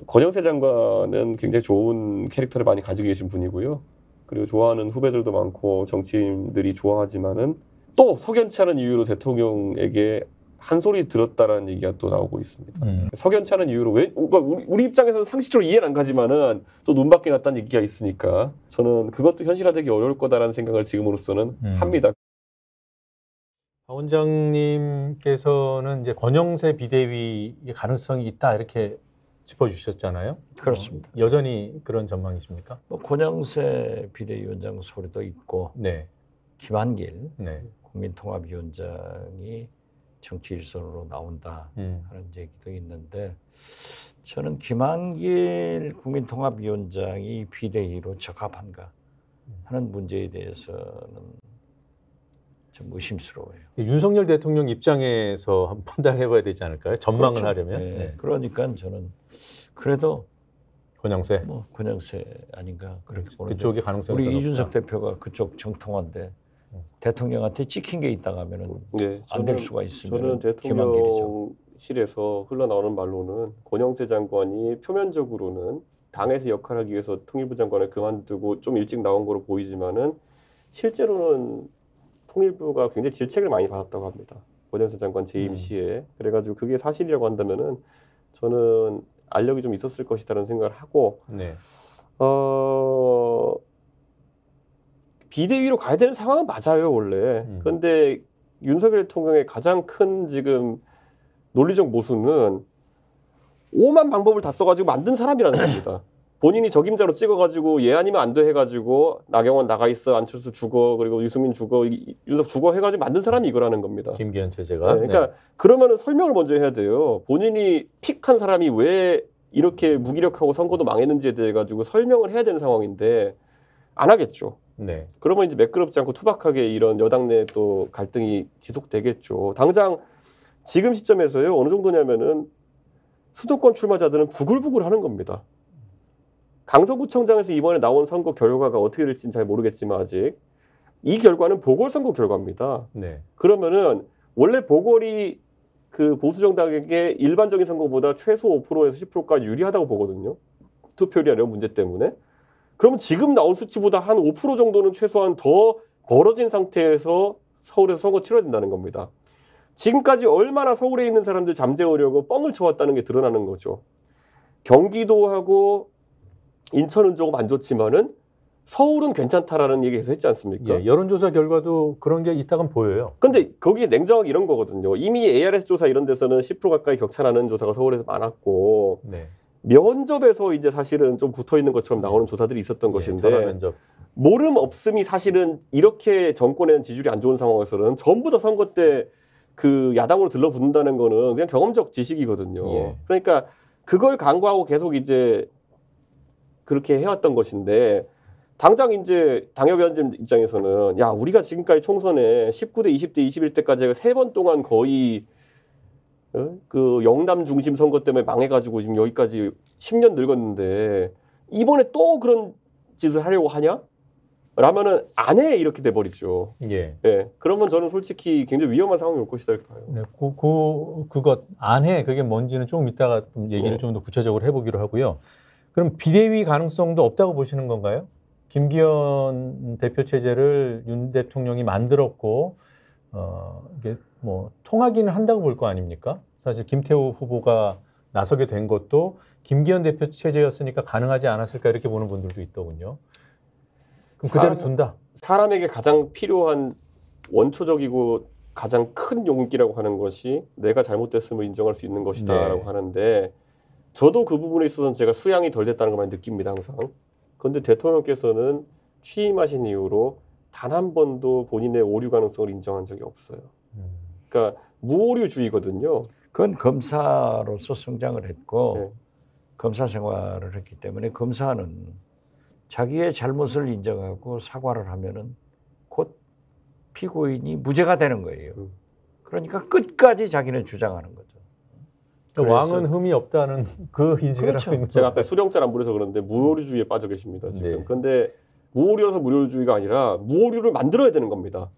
권영세 장관은 굉장히 좋은 캐릭터를 많이 가지고 계신 분이고요. 그리고 좋아하는 후배들도 많고 정치인들이 좋아하지만은 또 석연치 않은 이유로 대통령에게 한 소리 들었다라는 얘기가 또 나오고 있습니다. 석연치 않은 이유로 그러니까 우리 입장에서는 상식적으로 이해는 안 가지만은 또 눈밖에 났다는 얘기가 있으니까 저는 그것도 현실화되기 어려울 거다라는 생각을 지금으로서는 합니다. 박 원장님께서는 이제 권영세 비대위의 가능성이 있다 이렇게 짚어주셨잖아요. 그렇습니다. 여전히 그런 전망이십니까? 뭐 권영세 비대위원장 소리도 있고 네. 김한길 네. 국민통합위원장이 정치 일선으로 나온다 하는 얘기도 있는데 저는 김한길 국민통합위원장이 비대위로 적합한가 하는 문제에 대해서는 좀 의심스러워요. 윤석열 대통령 입장에서 한번 판단해봐야 되지 않을까요? 전망을 그렇죠. 하려면. 네. 네. 그러니까 저는 그래도 권영세. 뭐 권영세 아닌가 그렇게 보는데 그쪽이 가능성이 더 우리 이준석 높다. 대표가 그쪽 정통한데 대통령한테 찍힌 게 있다 하면은 네, 안 될 수가 있으면 저는 대통령실에서 흘러나오는 말로는 권영세 장관이 표면적으로는 당에서 역할하기 위해서 통일부 장관을 그만두고 좀 일찍 나온 거로 보이지만은 실제로는 통일부가 굉장히 질책을 많이 받았다고 합니다. 권영세 장관 재임 시에. 그래가지고 그게 사실이라고 한다면은 저는 알력이 좀 있었을 것이다라는 생각을 하고 네. 비대위로 가야 되는 상황은 맞아요, 원래. 그런데 윤석열 대통령의 가장 큰 지금 논리적 모순은 오만 방법을 다 써가지고 만든 사람이라는 겁니다. 본인이 적임자로 찍어가지고 얘 아니면 안 돼 해가지고 나경원 나가 있어, 안철수 죽어, 그리고 유승민 죽어, 윤석 죽어 해가지고 만든 사람이 이거라는 겁니다. 김기현 체제가. 네, 그러니까 그러면은 설명을 먼저 해야 돼요. 본인이 픽한 사람이 왜 이렇게 무기력하고 선거도 망했는지에 대해 가지고 설명을 해야 되는 상황인데 안 하겠죠. 네. 그러면 이제 매끄럽지 않고 투박하게 이런 여당 내 또 갈등이 지속되겠죠. 당장 지금 시점에서요 어느 정도냐면은 수도권 출마자들은 부글부글 하는 겁니다. 강서구청장에서 이번에 나온 선거 결과가 어떻게 될지는 잘 모르겠지만 아직 이 결과는 보궐선거 결과입니다. 네. 그러면은 원래 보궐이 그 보수 정당에게 일반적인 선거보다 최소 5%에서 10%까지 유리하다고 보거든요. 투표율이나 이런 문제 때문에. 그러면 지금 나온 수치보다 한 5% 정도는 최소한 더 벌어진 상태에서 서울에서 선거 치러야 된다는 겁니다. 지금까지 얼마나 서울에 있는 사람들 잠재우려고 뻥을 쳐왔다는 게 드러나는 거죠. 경기도하고 인천은 조금 안 좋지만은 서울은 괜찮다라는 얘기 계속 했지 않습니까? 예, 여론조사 결과도 그런 게 있다간 보여요. 근데 거기에 냉정하게 이런 거거든요. 이미 ARS 조사 이런 데서는 10% 가까이 격차 나는 조사가 서울에서 많았고 네. 면접에서 이제 사실은 좀 붙어 있는 것처럼 나오는 조사들이 있었던 것인데 전화 면접. 모름 없음이 사실은 이렇게 정권에 지지율이 안 좋은 상황에서는 전부 다 선거 때 그 야당으로 들러붙는다는 거는 그냥 경험적 지식이거든요. 예. 그러니까 그걸 강구하고 계속 이제 그렇게 해왔던 것인데 당장 이제 당협위원장 입장에서는 야 우리가 지금까지 총선에 19대, 20대, 21대까지 3번 동안 거의 그 영남 중심 선거 때문에 망해가지고 지금 여기까지 10년 늙었는데 이번에 또 그런 짓을 하려고 하냐? 라면은 안 해 이렇게 돼버리죠. 예. 예. 그러면 저는 솔직히 굉장히 위험한 상황이 올 것이다 이렇게 봐요. 네, 그것 안 해. 그게 뭔지는 조금 이따가 좀 얘기를 좀 더 구체적으로 해보기로 하고요. 그럼 비대위 가능성도 없다고 보시는 건가요? 김기현 대표 체제를 윤 대통령이 만들었고 이게 뭐 통하기는 한다고 볼 거 아닙니까? 사실 김태우 후보가 나서게 된 것도 김기현 대표 체제였으니까 가능하지 않았을까 이렇게 보는 분들도 있더군요. 그럼 그대로 둔다. 사람에게 가장 필요한 원초적이고 가장 큰 용기라고 하는 것이 내가 잘못됐음을 인정할 수 있는 것이다라고 네. 하는데 저도 그 부분에 있어서는 제가 수양이 덜 됐다는 걸 많이 느낍니다 항상. 그런데 대통령께서는 취임하신 이후로 단 한 번도 본인의 오류 가능성을 인정한 적이 없어요. 그러니까 무오류주의거든요. 그건 검사로서 성장을 했고 네. 검사 생활을 했기 때문에 검사는 자기의 잘못을 인정하고 사과를 하면은 곧 피고인이 무죄가 되는 거예요. 그러니까 끝까지 자기는 주장하는 거죠. 그러니까 왕은 흠이 없다는 그 인식을 그렇죠. 하고 있는 제가 거예요. 앞에 수령자를 안 부려서 그런데 무오류주의에 빠져 계십니다 지금. 네. 그런데 무오류라서 무오류주의가 아니라 무오류를 만들어야 되는 겁니다.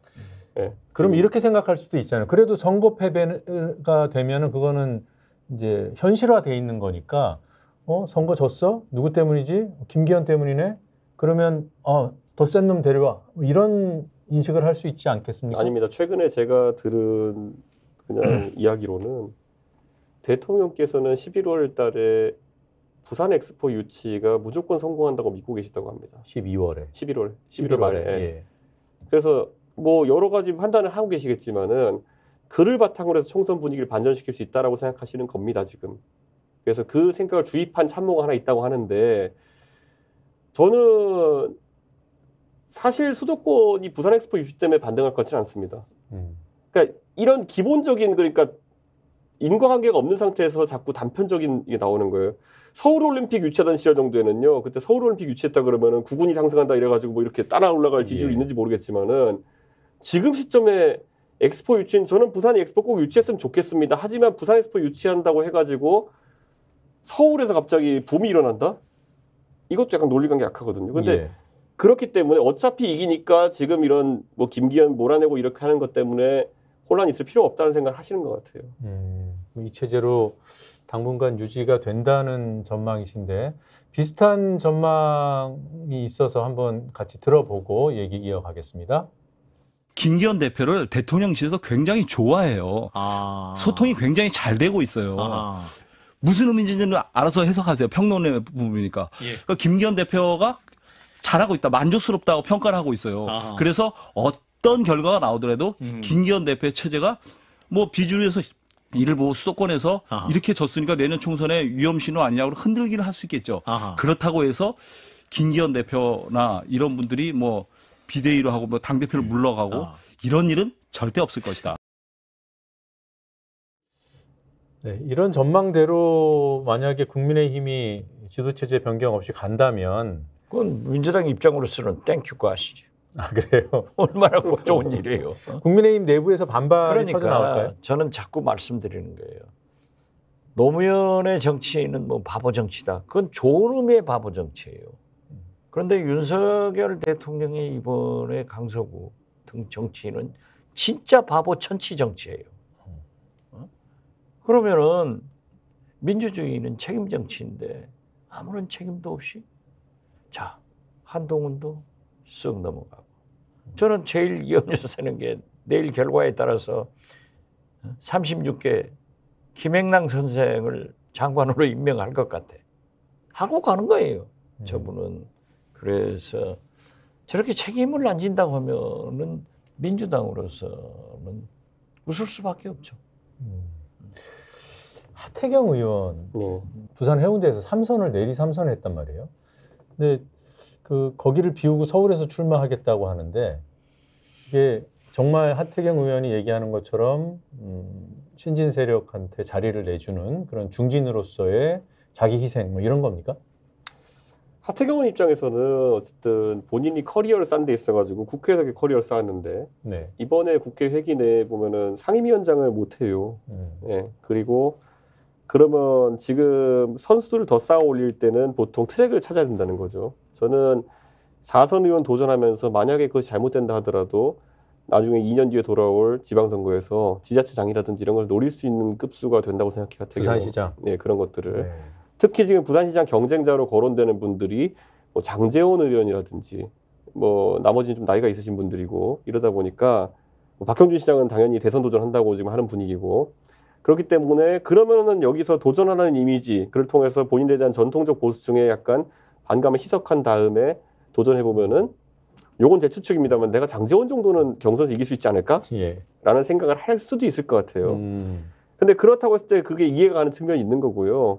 네. 그럼 이렇게 생각할 수도 있잖아요. 그래도 선거 패배가 되면은 그거는 이제 현실화돼 있는 거니까 선거 졌어? 누구 때문이지? 김기현 때문이네? 그러면 더 센 놈 데려와. 이런 인식을 할 수 있지 않겠습니까? 아닙니다. 최근에 제가 들은 그냥 이야기로는 대통령께서는 11월 달에 부산 엑스포 유치가 무조건 성공한다고 믿고 계시다고 합니다. 12월에. 11월 말에. 예. 예. 그래서 뭐 여러 가지 판단을 하고 계시겠지만은 그를 바탕으로 해서 총선 분위기를 반전시킬 수 있다라고 생각하시는 겁니다, 지금. 그래서 그 생각을 주입한 참모가 하나 있다고 하는데 저는 사실 수도권이 부산 엑스포 유치 때문에 반등할 것 같지는 않습니다. 그러니까 이런 기본적인 그러니까 인과관계가 없는 상태에서 자꾸 단편적인 게 나오는 거예요. 서울올림픽 유치하던 시절 정도에는요. 그때 서울올림픽 유치했다 그러면은 구군이 상승한다 이래가지고 뭐 이렇게 따라 올라갈 지지율이 있는지 모르겠지만은 지금 시점에 엑스포 유치는 저는 부산이 엑스포 꼭 유치했으면 좋겠습니다. 하지만 부산 엑스포 유치한다고 해가지고 서울에서 갑자기 붐이 일어난다? 이것도 약간 논리관계 약하거든요. 근데 예. 그렇기 때문에 어차피 이기니까 지금 이런 뭐 김기현 몰아내고 이렇게 하는 것 때문에 혼란이 있을 필요 없다는 생각을 하시는 것 같아요. 이 체제로 당분간 유지가 된다는 전망이신데 비슷한 전망이 있어서 한번 같이 들어보고 얘기 이어가겠습니다. 김기현 대표를 대통령실에서 굉장히 좋아해요. 소통이 굉장히 잘 되고 있어요. 무슨 의미인지는 알아서 해석하세요. 평론의 부분이니까. 그러니까 김기현 대표가 잘하고 있다. 만족스럽다고 평가를 하고 있어요. 그래서 어떤 결과가 나오더라도 김기현 대표의 체제가 뭐 비주류에서 이를 보고 수도권에서 이렇게 졌으니까 내년 총선에 위험 신호 아니냐고 흔들기를 할 수 있겠죠. 그렇다고 해서 김기현 대표나 이런 분들이 뭐 비대위로 하고 뭐 당대표를 물러가고 이런 일은 절대 없을 것이다. 네, 이런 전망대로 만약에 국민의힘이 지도체제 변경 없이 간다면 그건 민주당 입장으로서는 땡큐가 하시죠. 그래요? 얼마나 좋은 일이에요. 국민의힘 내부에서 반발이 터져 나올까요? 그러니까 저는 자꾸 말씀드리는 거예요. 노무현의 정치는 뭐 바보 정치다. 그건 좋은 의미의 바보 정치예요. 그런데 윤석열 대통령의 이번에 강서구 등 정치는 진짜 바보 천치 정치예요. 그러면은 민주주의는 책임 정치인데 아무런 책임도 없이 자 한동훈도 쓱 넘어가고 저는 제일 염려되는 게 내일 결과에 따라서 36개 김행랑 선생을 장관으로 임명할 것 같아. 하고 가는 거예요. 저분은. 그래서 저렇게 책임을 안 진다고 하면은 민주당으로서는 웃을 수밖에 없죠. 하태경 의원 부산 해운대에서 3선을 내리 3선했단 말이에요. 근데 거기를 비우고 서울에서 출마하겠다고 하는데 이게 정말 하태경 의원이 얘기하는 것처럼 신진 세력한테 자리를 내주는 그런 중진으로서의 자기 희생 뭐 이런 겁니까? 하태경 의원 입장에서는 어쨌든 본인이 커리어를 쌓은 데 있어가지고 국회에서 커리어를 쌓았는데 네. 이번에 국회 회기 내에 보면은 상임위원장을 못 해요. 예. 그리고 그러면 지금 선수들을 더 쌓아 올릴 때는 보통 트랙을 찾아야 된다는 거죠. 저는 4선 의원 도전하면서 만약에 그것이 잘못된다 하더라도 나중에 2년 뒤에 돌아올 지방선거에서 지자체장이라든지 이런 걸 노릴 수 있는 급수가 된다고 생각해요. 부산시장. 네, 그런 것들을. 네. 특히 지금 부산시장 경쟁자로 거론되는 분들이 뭐 장제원 의원이라든지 뭐 나머지는 좀 나이가 있으신 분들이고 이러다 보니까 뭐 박형준 시장은 당연히 대선 도전한다고 지금 하는 분위기고 그렇기 때문에 그러면은 여기서 도전하라는 이미지 그를 통해서 본인에 대한 전통적 보수층에 약간 반감을 희석한 다음에 도전해보면은 요건 제 추측입니다만 내가 장제원 정도는 경선에서 이길 수 있지 않을까? 예. 라는 생각을 할 수도 있을 것 같아요. 근데 그렇다고 했을 때 그게 이해가 가는 측면이 있는 거고요.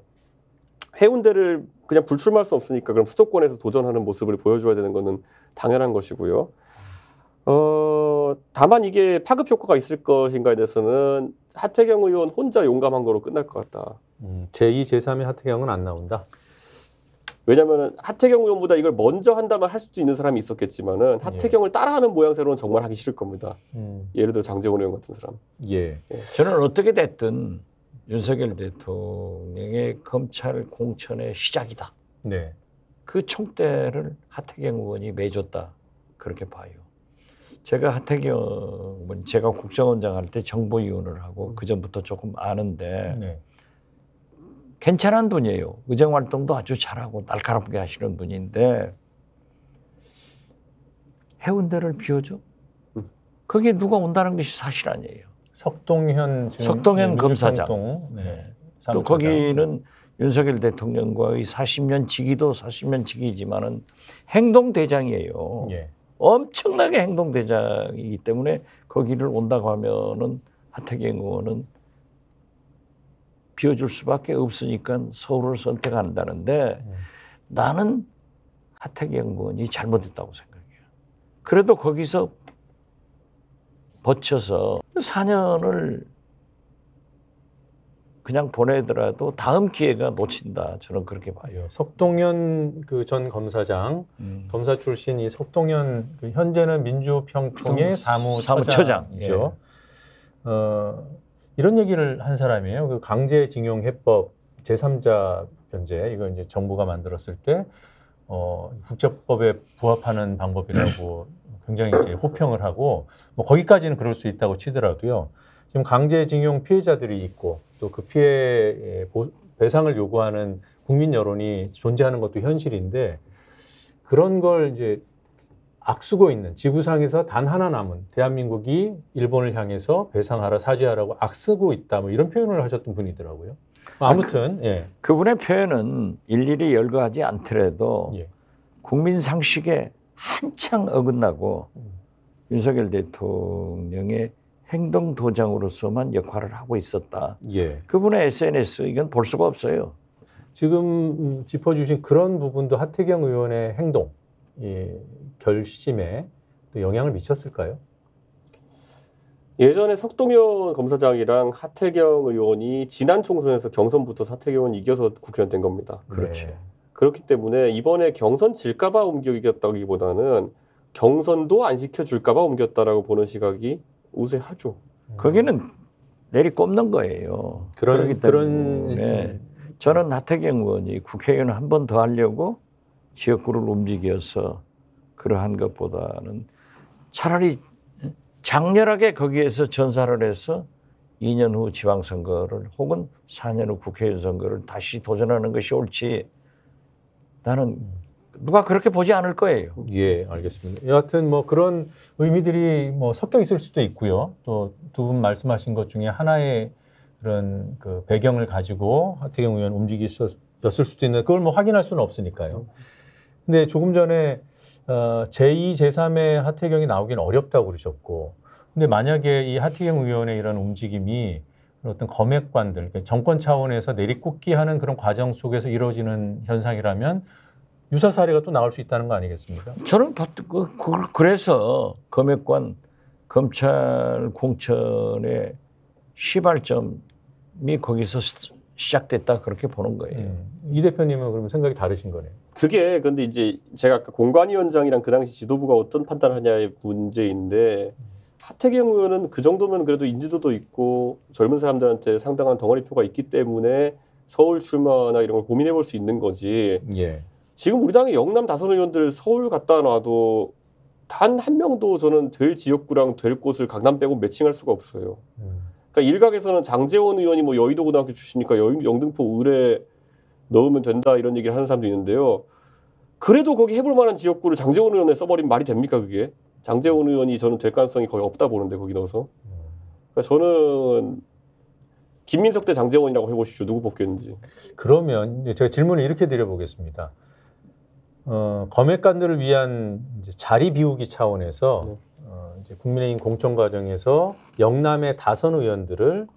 해운대를 그냥 불출마할 수 없으니까 그럼 수도권에서 도전하는 모습을 보여줘야 되는 거는 당연한 것이고요. 다만 이게 파급 효과가 있을 것인가에 대해서는 하태경 의원 혼자 용감한 거로 끝날 것 같다. 제2, 제3의 하태경은 안 나온다? 왜냐하면 하태경 의원보다 이걸 먼저 한다면 할 수도 있는 사람이 있었겠지만은 하태경을 따라하는 모양새로는 정말 하기 싫을 겁니다. 예를 들어 장제원 의원 같은 사람. 예. 저는 어떻게 됐든 윤석열 대통령의 검찰 공천의 시작이다. 네. 그 총대를 하태경 의원이 매줬다. 그렇게 봐요. 제가 하태경, 제가 국정원장 할 때 정보위원을 하고 그 전부터 조금 아는데 네. 괜찮은 분이에요. 의정활동도 아주 잘하고 날카롭게 하시는 분인데 해운대를 비워줘? 거기에 누가 온다는 것이 사실 아니에요. 석동현 검사장. 네. 또 거기는 윤석열 대통령과의 40년 지기도 40년 지기지만은 행동대장이에요. 예. 엄청나게 행동대장이기 때문에 거기를 온다고 하면은 하태경 의원은 비워줄 수밖에 없으니까 서울을 선택한다는데 나는 하태경 의원이 잘못했다고 생각해요. 그래도 거기서 버텨서 4년을 그냥 보내더라도 다음 기회가 놓친다. 저는 그렇게 봐요. 석동현 전 검사장, 검사 출신 이 석동현 현재는 민주평통의 사무처장이죠. 예. 이런 얘기를 한 사람이에요. 강제징용 해법 제3자 변제 이거 이제 정부가 만들었을 때 국제법에 부합하는 방법이라고 굉장히 이제 호평을 하고 뭐 거기까지는 그럴 수 있다고 치더라도요. 지금 강제징용 피해자들이 있고 또 그 피해 배상을 요구하는 국민 여론이 존재하는 것도 현실인데 그런 걸 이제 악쓰고 있는 지구상에서 단 하나 남은 대한민국이 일본을 향해서 배상하라 사죄하라고 악쓰고 있다 뭐 이런 표현을 하셨던 분이더라고요. 아무튼 예. 그분의 표현은 일일이 열거하지 않더라도 예. 국민 상식에 한창 어긋나고 윤석열 대통령의 행동 도장으로서만 역할을 하고 있었다. 예. 그분의 SNS 이건 볼 수가 없어요. 지금 짚어주신 그런 부분도 하태경 의원의 행동, 결심에 또 영향을 미쳤을까요? 예전에 석동현 검사장이랑 하태경 의원이 지난 총선에서 경선부터 하태경 의원이 이겨서 국회의원 된 겁니다. 그렇죠. 네. 그렇기 때문에 이번에 경선 질까 봐 이겼다기보다는 경선도 안 시켜줄까 봐 옮겼다라고 보는 시각이 우세하죠. 거기는 내리꼽는 거예요. 그렇기 때문에 저는 하태경 의원이 국회의원 한 번 더 하려고 지역구를 움직여서 그러한 것보다는 차라리 장렬하게 거기에서 전사를 해서 2년 후 지방선거를 혹은 4년 후 국회의원 선거를 다시 도전하는 것이 옳지 나는 누가 그렇게 보지 않을 거예요. 예, 알겠습니다. 여하튼 뭐 그런 의미들이 뭐 섞여 있을 수도 있고요. 또 두 분 말씀하신 것 중에 하나의 그런 그 배경을 가지고 하태경 의원 움직였을 수도 있는데 그걸 뭐 확인할 수는 없으니까요. 근데 조금 전에 제2, 제3의 하태경이 나오기는 어렵다고 그러셨고, 근데 만약에 이 하태경 의원의 이런 움직임이 어떤 검액관들, 그러니까 정권 차원에서 내리꽂기하는 그런 과정 속에서 이루어지는 현상이라면 유사 사례가 또 나올 수 있다는 거 아니겠습니까? 저는 그래서 검액관, 검찰 공천의 시발점이 거기서 시작됐다 그렇게 보는 거예요. 이 대표님은 그러면 생각이 다르신 거네요. 그게 근데 이제 제가 아까 공관위원장이랑 그 당시 지도부가 어떤 판단을 하냐의 문제인데 하태경 의원은 그 정도면 그래도 인지도도 있고 젊은 사람들한테 상당한 덩어리표가 있기 때문에 서울 출마나 이런 걸 고민해 볼 수 있는 거지. 예. 지금 우리 당의 영남 다선 의원들 서울 갖다 놔도 단 한 명도 저는 될 지역구랑 될 곳을 강남 빼고 매칭할 수가 없어요. 그러니까 일각에서는 장제원 의원이 뭐 여의도 고등학교 출신이니까 영등포 의뢰 넣으면 된다 이런 얘기를 하는 사람도 있는데요. 그래도 거기 해볼 만한 지역구를 장제원 의원에 써버리면 말이 됩니까 그게? 장제원 의원이 저는 될 가능성이 거의 없다 보는데 거기 넣어서. 그러니까 저는 김민석 대 장제원이라고 해보십시오. 누구 뽑겠는지. 그러면 이제 제가 질문을 이렇게 드려보겠습니다. 검액관들을 위한 이제 자리 비우기 차원에서 이제 국민의힘 공천 과정에서 영남의 다선 의원들을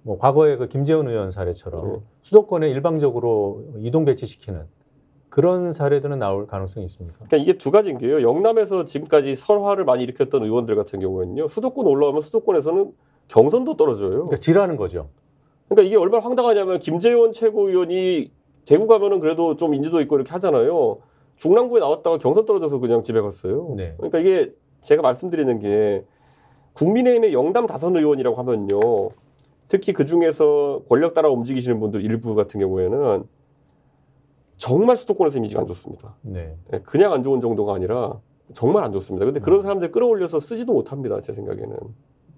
뭐 과거에 그 김재원 의원 사례처럼 수도권에 일방적으로 이동 배치시키는 그런 사례들은 나올 가능성이 있습니까? 그러니까 이게 두 가지인 게요. 영남에서 지금까지 설화를 많이 일으켰던 의원들 같은 경우에는요. 수도권 올라오면 수도권에서는 경선도 떨어져요. 그러니까 지라는 거죠. 그러니까 이게 얼마나 황당하냐면 김재원 최고위원이 대구 가면은 그래도 좀 인지도 있고 이렇게 하잖아요. 중랑구에 나왔다가 경선 떨어져서 그냥 집에 갔어요. 네. 그러니까 이게 제가 말씀드리는 게 국민의힘의 영남 다선 의원이라고 하면요. 특히 그중에서 권력 따라 움직이시는 분들 일부 같은 경우에는 정말 수도권에서 이미지가 안 좋습니다. 네. 그냥 안 좋은 정도가 아니라 정말 안 좋습니다. 근데 그런 사람들 끌어올려서 쓰지도 못합니다. 제 생각에는.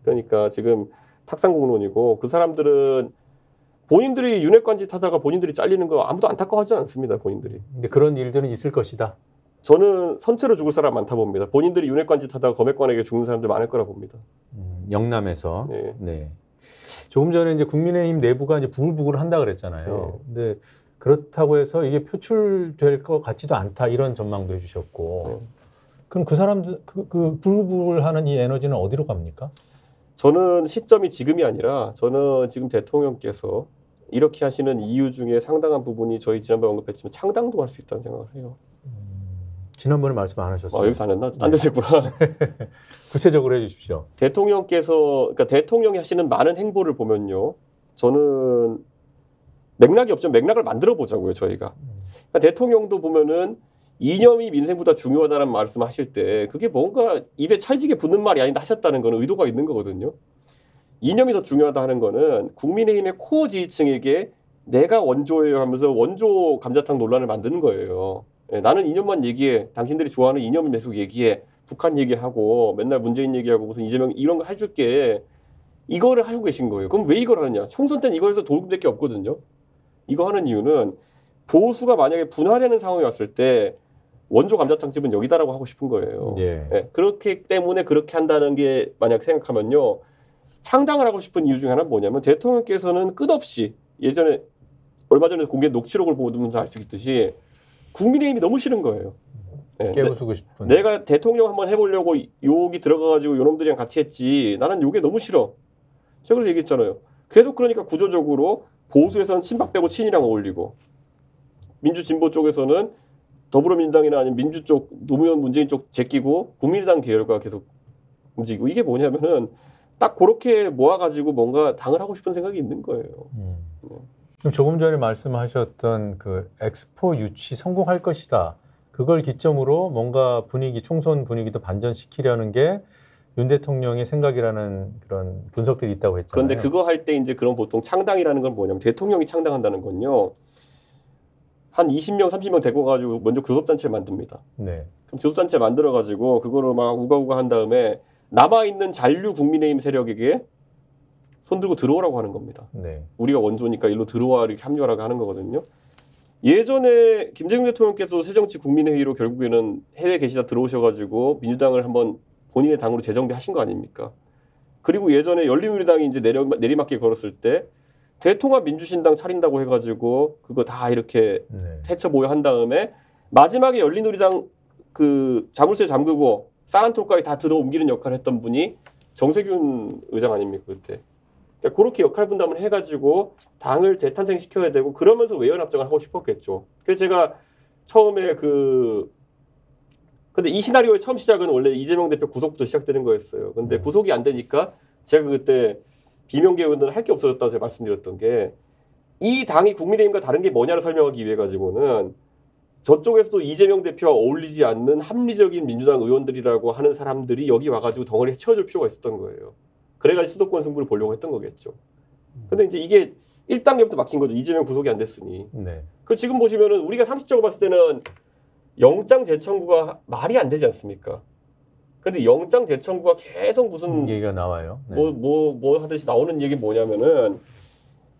그러니까 지금 탁상공론이고 그 사람들은 본인들이 윤핵관짓 하다가 본인들이 잘리는 거 아무도 안타까워하지 않습니다. 본인들이. 근데 그런 일들은 있을 것이다. 저는 선체로 죽을 사람 많다 봅니다. 본인들이 윤핵관짓 하다가 검핵관에게 죽는 사람들 많을 거라 봅니다. 영남에서. 네. 네. 조금 전에 이제 국민의힘 내부가 이제 부글부글 한다 그랬잖아요. 근데 그렇다고 해서 이게 표출될 것 같지도 않다 이런 전망도 해주셨고. 그럼 그 사람들 그 부글부글하는 이 에너지는 어디로 갑니까? 저는 시점이 지금이 아니라 저는 지금 대통령께서 이렇게 하시는 이유 중에 상당한 부분이 저희 지난번에 언급했지만 창당도 할 수 있다는 생각을 해요. 지난번에 말씀 안 하셨어요. 여기서 안 했나? 안 되셨구나. 구체적으로 해주십시오. 대통령께서 그러니까 대통령이 하시는 많은 행보를 보면요. 저는 맥락이 없지만 맥락을 만들어 보자고요. 저희가. 그러니까 대통령도 보면은 이념이 민생보다 중요하다는 말씀하실 때 그게 뭔가 입에 찰지게 붙는 말이 아닌데 하셨다는 거는 의도가 있는 거거든요. 이념이 더 중요하다 하는 거는 국민의힘의 코어 지지층에게 내가 원조예요 하면서 원조 감자탕 논란을 만드는 거예요. 나는 이념만 얘기해. 당신들이 좋아하는 이념 계속 얘기해. 북한 얘기하고 맨날 문재인 얘기하고 무슨 이재명 이런 거 해줄게. 이거를 하고 계신 거예요. 그럼 왜 이걸 하느냐. 총선 때는 이거 해서 도움될 게 없거든요. 이거 하는 이유는 보수가 만약에 분할하는 상황이 왔을 때 원조 감자탕집은 여기다라고 하고 싶은 거예요. 네, 그렇기 때문에 그렇게 한다는 게 만약 생각하면요. 창당을 하고 싶은 이유 중에 하나는 뭐냐면 대통령께서는 끝없이 예전에 얼마 전에 공개 녹취록을 보면서 알 수 있듯이 국민의힘이 너무 싫은 거예요. 네, 깨부수고 싶은. 내가 대통령 한번 해보려고 욕이 들어가가지고 요놈들이랑 같이 했지. 나는 요게 너무 싫어. 제가 그래서 얘기했잖아요. 계속 그러니까 구조적으로 보수에서는 친박 빼고 친이랑 어울리고 민주 진보 쪽에서는 더불어민주당이나 아니면 민주 쪽, 노무현 문재인 쪽 제끼고 국민의당 계열과 계속 움직이고 이게 뭐냐면은 딱 그렇게 모아가지고 뭔가 당을 하고 싶은 생각이 있는 거예요. 그럼 조금 전에 말씀하셨던 그 엑스포 유치 성공할 것이다. 그걸 기점으로 뭔가 분위기, 총선 분위기도 반전시키려는 게 윤 대통령의 생각이라는 그런 분석들이 있다고 했잖아요. 그런데 그거 할 때 이제 그런 보통 창당이라는 건 뭐냐면 대통령이 창당한다는 건요. 한 20명, 30명 데리고 가지고 먼저 교섭단체를 만듭니다. 네. 그럼 교섭단체 만들어가지고 그거를 막 우가우가 한 다음에 남아있는 잔류 국민의힘 세력에게 손들고 들어오라고 하는 겁니다. 네. 우리가 원조니까 일로 들어와 이렇게 합류하라고 하는 거거든요. 예전에 김대중 대통령께서 새정치 국민회의로 결국에는 해외 계시다 들어오셔가지고 민주당을 한번 본인의 당으로 재정비하신 거 아닙니까? 그리고 예전에 열린우리당이 이제 내리막길 걸었을 때 대통합 민주신당 차린다고 해가지고 그거 다 이렇게 태쳐 모여 한 다음에 마지막에 열린우리당 그 자물쇠 잠그고 사란토까지 다 들어 옮기는 역할을 했던 분이 정세균 의장 아닙니까 그때. 그러니까 그렇게 역할 분담을 해가지고 당을 재탄생시켜야 되고 그러면서 외연합정을 하고 싶었겠죠. 그래서 제가 처음에 근데 이 시나리오의 처음 시작은 원래 이재명 대표 구속부터 시작되는 거였어요. 근데 구속이 안 되니까 제가 그때 비명계 의원들은 할 게 없어졌다고 제가 말씀드렸던 게 이 당이 국민의힘과 다른 게 뭐냐를 설명하기 위해 가지고는 저쪽에서도 이재명 대표와 어울리지 않는 합리적인 민주당 의원들이라고 하는 사람들이 여기 와가지고 덩어리에 채워줄 필요가 있었던 거예요. 그래가지고 수도권 승부를 보려고 했던 거겠죠. 근데 이제 이게 1단계부터 막힌 거죠. 이재명 구속이 안 됐으니. 네. 그 지금 보시면은 우리가 상식적으로 봤을 때는 영장 재청구가 말이 안 되지 않습니까? 근데 영장 재청구가 계속 무슨 얘기가 나와요. 네. 뭐 하듯이 나오는 얘기 뭐냐면은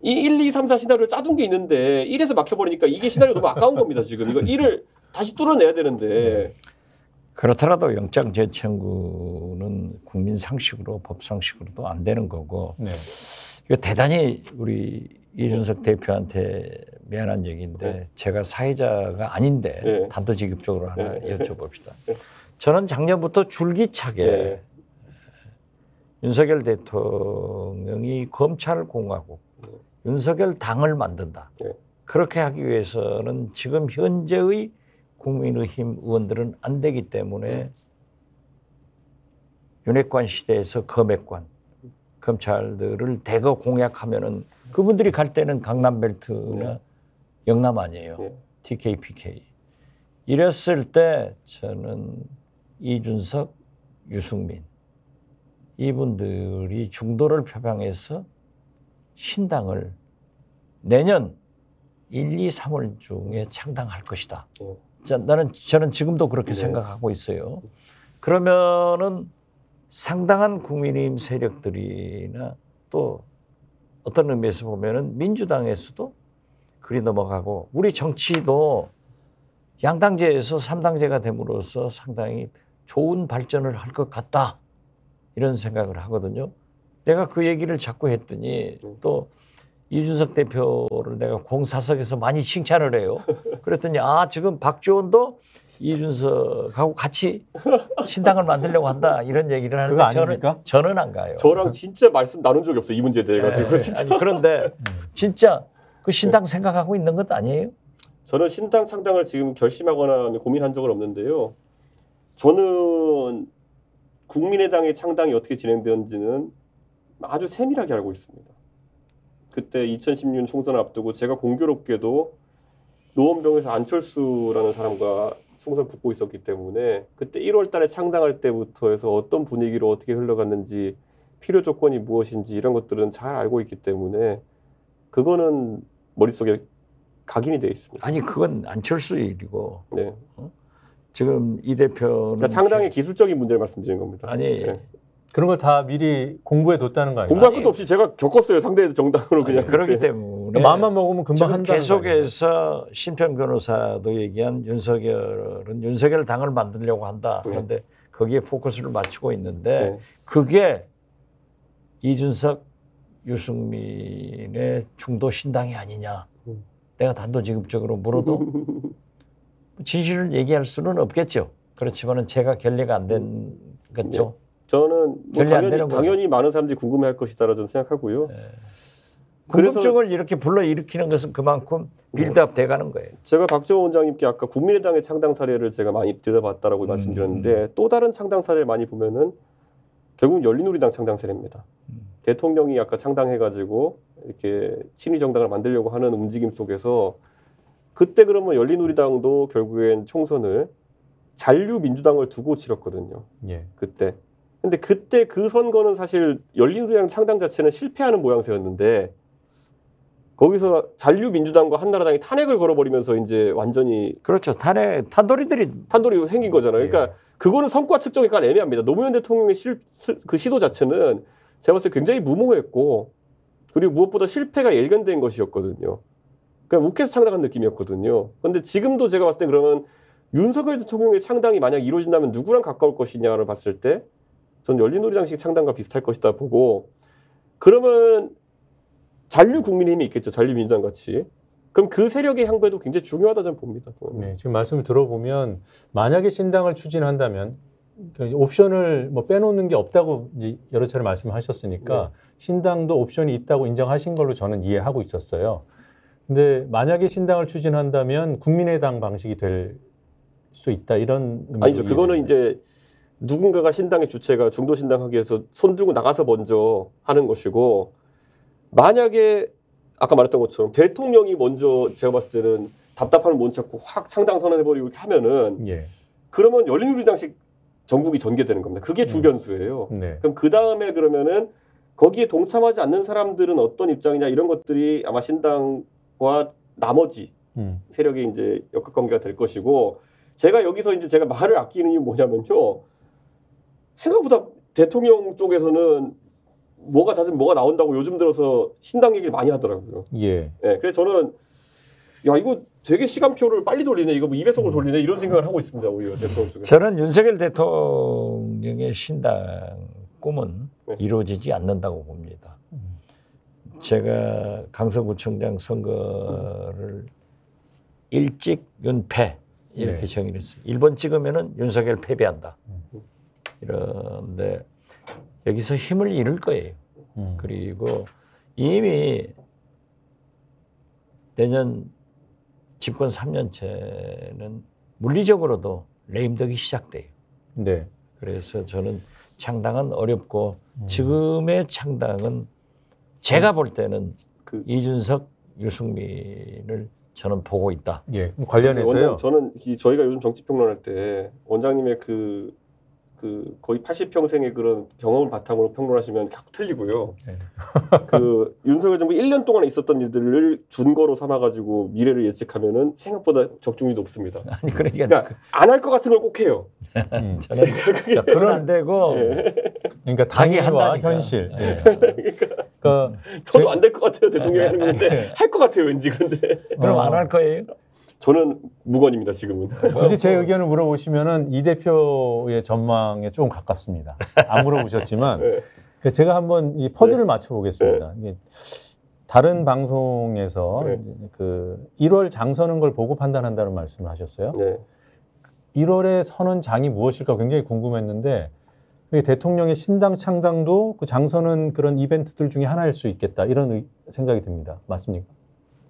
이 1, 2, 3, 4 시나리오를 짜둔 게 있는데 1에서 막혀버리니까 이게 시나리오 너무 아까운 겁니다. 지금 이거 1을 다시 뚫어내야 되는데 그렇더라도 영장 재청구는 국민 상식으로 법 상식으로도 안 되는 거고 네. 이거 대단히 우리 이준석 대표한테 미안한 얘기인데 제가 사회자가 아닌데 단도직입적으로 하나 여쭤봅시다. 저는 작년부터 줄기차게 윤석열 대통령이 검찰공화국, 윤석열 당을 만든다. 그렇게 하기 위해서는 지금 현재의 국민의힘 의원들은 안 되기 때문에 윤핵관 시대에서 검핵관, 검찰들을 대거 공약하면은 그분들이 갈 때는 강남벨트나 영남 아니에요. TK, PK. 이랬을 때 저는 이준석, 유승민 이분들이 중도를 표방해서 신당을 내년 1, 2, 3월 중에 창당할 것이다. 저는 지금도 그렇게 생각하고 있어요. 그러면은 상당한 국민의힘 세력들이나 또 어떤 의미에서 보면은 민주당에서도 그리 넘어가고 우리 정치도 양당제에서 3당제가 됨으로써 상당히 좋은 발전을 할 것 같다. 이런 생각을 하거든요. 내가 그 얘기를 자꾸 했더니 또 이준석 대표를 내가 공사석에서 많이 칭찬을 해요. 그랬더니 지금 박지원도 이준석하고 같이 신당을 만들려고 한다 이런 얘기를 하는데 저는 안 가요. 저랑 진짜 말씀 나눈 적이 없어요. 이 문제에 대해 가지고. 아니, 그런데 진짜 그 신당 생각하고 있는 것 아니에요? 저는 신당 창당을 지금 결심하거나 고민한 적은 없는데요. 저는 국민의당의 창당이 어떻게 진행되었는지는 아주 세밀하게 알고 있습니다. 그때 2016년 총선을 앞두고 제가 공교롭게도 노원병에서 안철수라는 사람과 총선 붙고 있었기 때문에 그때 1월 달에 창당할 때부터 해서 어떤 분위기로 어떻게 흘러갔는지 필요 조건이 무엇인지 이런 것들은 잘 알고 있기 때문에 그거는 머릿속에 각인이 되어 있습니다. 아니 그건 안철수의 일이고 지금 이 대표는 그러니까 창당의 기술적인 문제를 말씀드리는 겁니다. 아니 그런 걸 다 미리 공부해 뒀다는 거 아니에요? 공부할 것도 없이 제가 겪었어요. 상대 정당으로 그냥. 그렇기 때문에 마음만 먹으면 금방 한다는 거예요. 계속해서 심평 변호사도 얘기한 윤석열 당을 만들려고 한다. 그런데 거기에 포커스를 맞추고 있는데 그게 이준석, 유승민의 중도 신당이 아니냐. 내가 단도직입적으로 물어도 진실을 얘기할 수는 없겠죠. 그렇지만은 제가 결례가 안 된 거죠. 저는 뭐 당연히 많은 사람들이 궁금해할 것이다라고 저는 생각하고요. 궁금증을 이렇게 불러일으키는 것은 그만큼 빌드업 돼가는 거예요. 제가 박지원 원장님께 아까 국민의당의 창당 사례를 제가 많이 들여봤다라고 말씀드렸는데 또 다른 창당 사례를 많이 보면은 결국 열린우리당 창당 사례입니다. 대통령이 아까 창당해가지고 이렇게 친위 정당을 만들려고 하는 움직임 속에서 그때 그러면 열린우리당도 결국엔 총선을 잔류민주당을 두고 치렀거든요. 그때. 근데 그때 그 선거는 사실 열린우리당 창당 자체는 실패하는 모양새였는데 거기서 잔류민주당과 한나라당이 탄핵을 걸어버리면서 이제 완전히 그렇죠. 탄돌이 생긴 거잖아요. 그러니까 그거는 성과 측정이 약간 애매합니다. 노무현 대통령의 그 시도 자체는 제가 봤을 때 굉장히 무모했고 그리고 무엇보다 실패가 일관된 것이었거든요. 그러니까 욱해서 창당한 느낌이었거든요. 그런데 지금도 제가 봤을 때 그러면 윤석열 대통령의 창당이 만약 이루어진다면 누구랑 가까울 것이냐를 봤을 때 전 열린우리당식 창당과 비슷할 것이다 보고 그러면 잔류 국민의힘이 있겠죠. 잔류민주당 같이. 그럼 그 세력의 향배도 굉장히 중요하다 저는 봅니다. 네, 지금 말씀을 들어보면 만약에 신당을 추진한다면 옵션을 뭐 빼놓는 게 없다고 여러 차례 말씀하셨으니까 신당도 옵션이 있다고 인정하신 걸로 저는 이해하고 있었어요. 근데 만약에 신당을 추진한다면 국민의당 방식이 될 수 있다 이런 아니죠. 그거는 이제 누군가가 신당의 주체가 중도 신당 하기 위해서 손 들고 나가서 먼저 하는 것이고 만약에 아까 말했던 것처럼 대통령이 먼저 제가 봤을 때는 답답함을 못 찾고 확 창당 선언해버리고 이렇게 하면은 예. 그러면 열린우리당식 전국이 전개되는 겁니다. 그게 주변수예요. 네. 그럼 그 다음에 그러면은 거기에 동참하지 않는 사람들은 어떤 입장이냐 이런 것들이 아마 신당과 나머지 세력이 이제 역학관계가 될 것이고 제가 여기서 이제 제가 말을 아끼는 이유 뭐냐면요. 생각보다 대통령 쪽에서는 뭐가 잦으면 뭐가 나온다고 요즘 들어서 신당 얘기를 많이 하더라고요. 예. 네, 그래서 저는 야 이거 되게 시간표를 빨리 돌리네. 이거 뭐 2배속으로 돌리네. 이런 생각을 하고 있습니다. 오히려 대통령 쪽에서. 저는 윤석열 대통령의 신당 꿈은 네. 이루어지지 않는다고 봅니다. 제가 강서구청장 선거를 일찍 윤패 이렇게 네. 정의를 했어요. 1번 찍으면은 윤석열 패배한다. 이런데 여기서 힘을 잃을 거예요. 그리고 이미 내년 집권 3년째는 물리적으로도 레임덕이 시작돼요. 네. 그래서 저는 창당은 어렵고 지금의 창당은 제가 볼 때는 이준석, 유승민을 저는 보고 있다. 예. 관련해서요. 저는 저희가 요즘 정치평론할 때 원장님의 거의 80평생의 그런 경험을 바탕으로 평론하시면 자꾸 틀리고요. 네. 그 윤석열 정부 1년 동안에 있었던 일들을 준거로 삼아가지고 미래를 예측하면은 생각보다 적중률이 높습니다. 아니 그러니까 안 할 것 같은 걸 꼭 해요. 저는 그건 안 되고 그러니까 자기 당위와 한다니까. 현실. 예. 그러니까 저도 안 될 것 같아요. 대통령이 하는 건데 할 것 같아요. 왠지 근데 그럼 안 할 거예요? 저는 무건입니다. 지금은. 굳이 제 의견을 물어보시면은 이 대표의 전망에 좀 가깝습니다. 안 물어보셨지만 네. 제가 한번 이 퍼즐을 맞춰보겠습니다. 이게 다른 방송에서 그 1월 장 서는 걸 보고 판단한다는 말씀을 하셨어요. 네. 1월에 서는 장이 무엇일까 굉장히 궁금했는데 대통령의 신당 창당도 그 장 서는 그런 이벤트들 중에 하나일 수 있겠다 이런 생각이 듭니다. 맞습니까?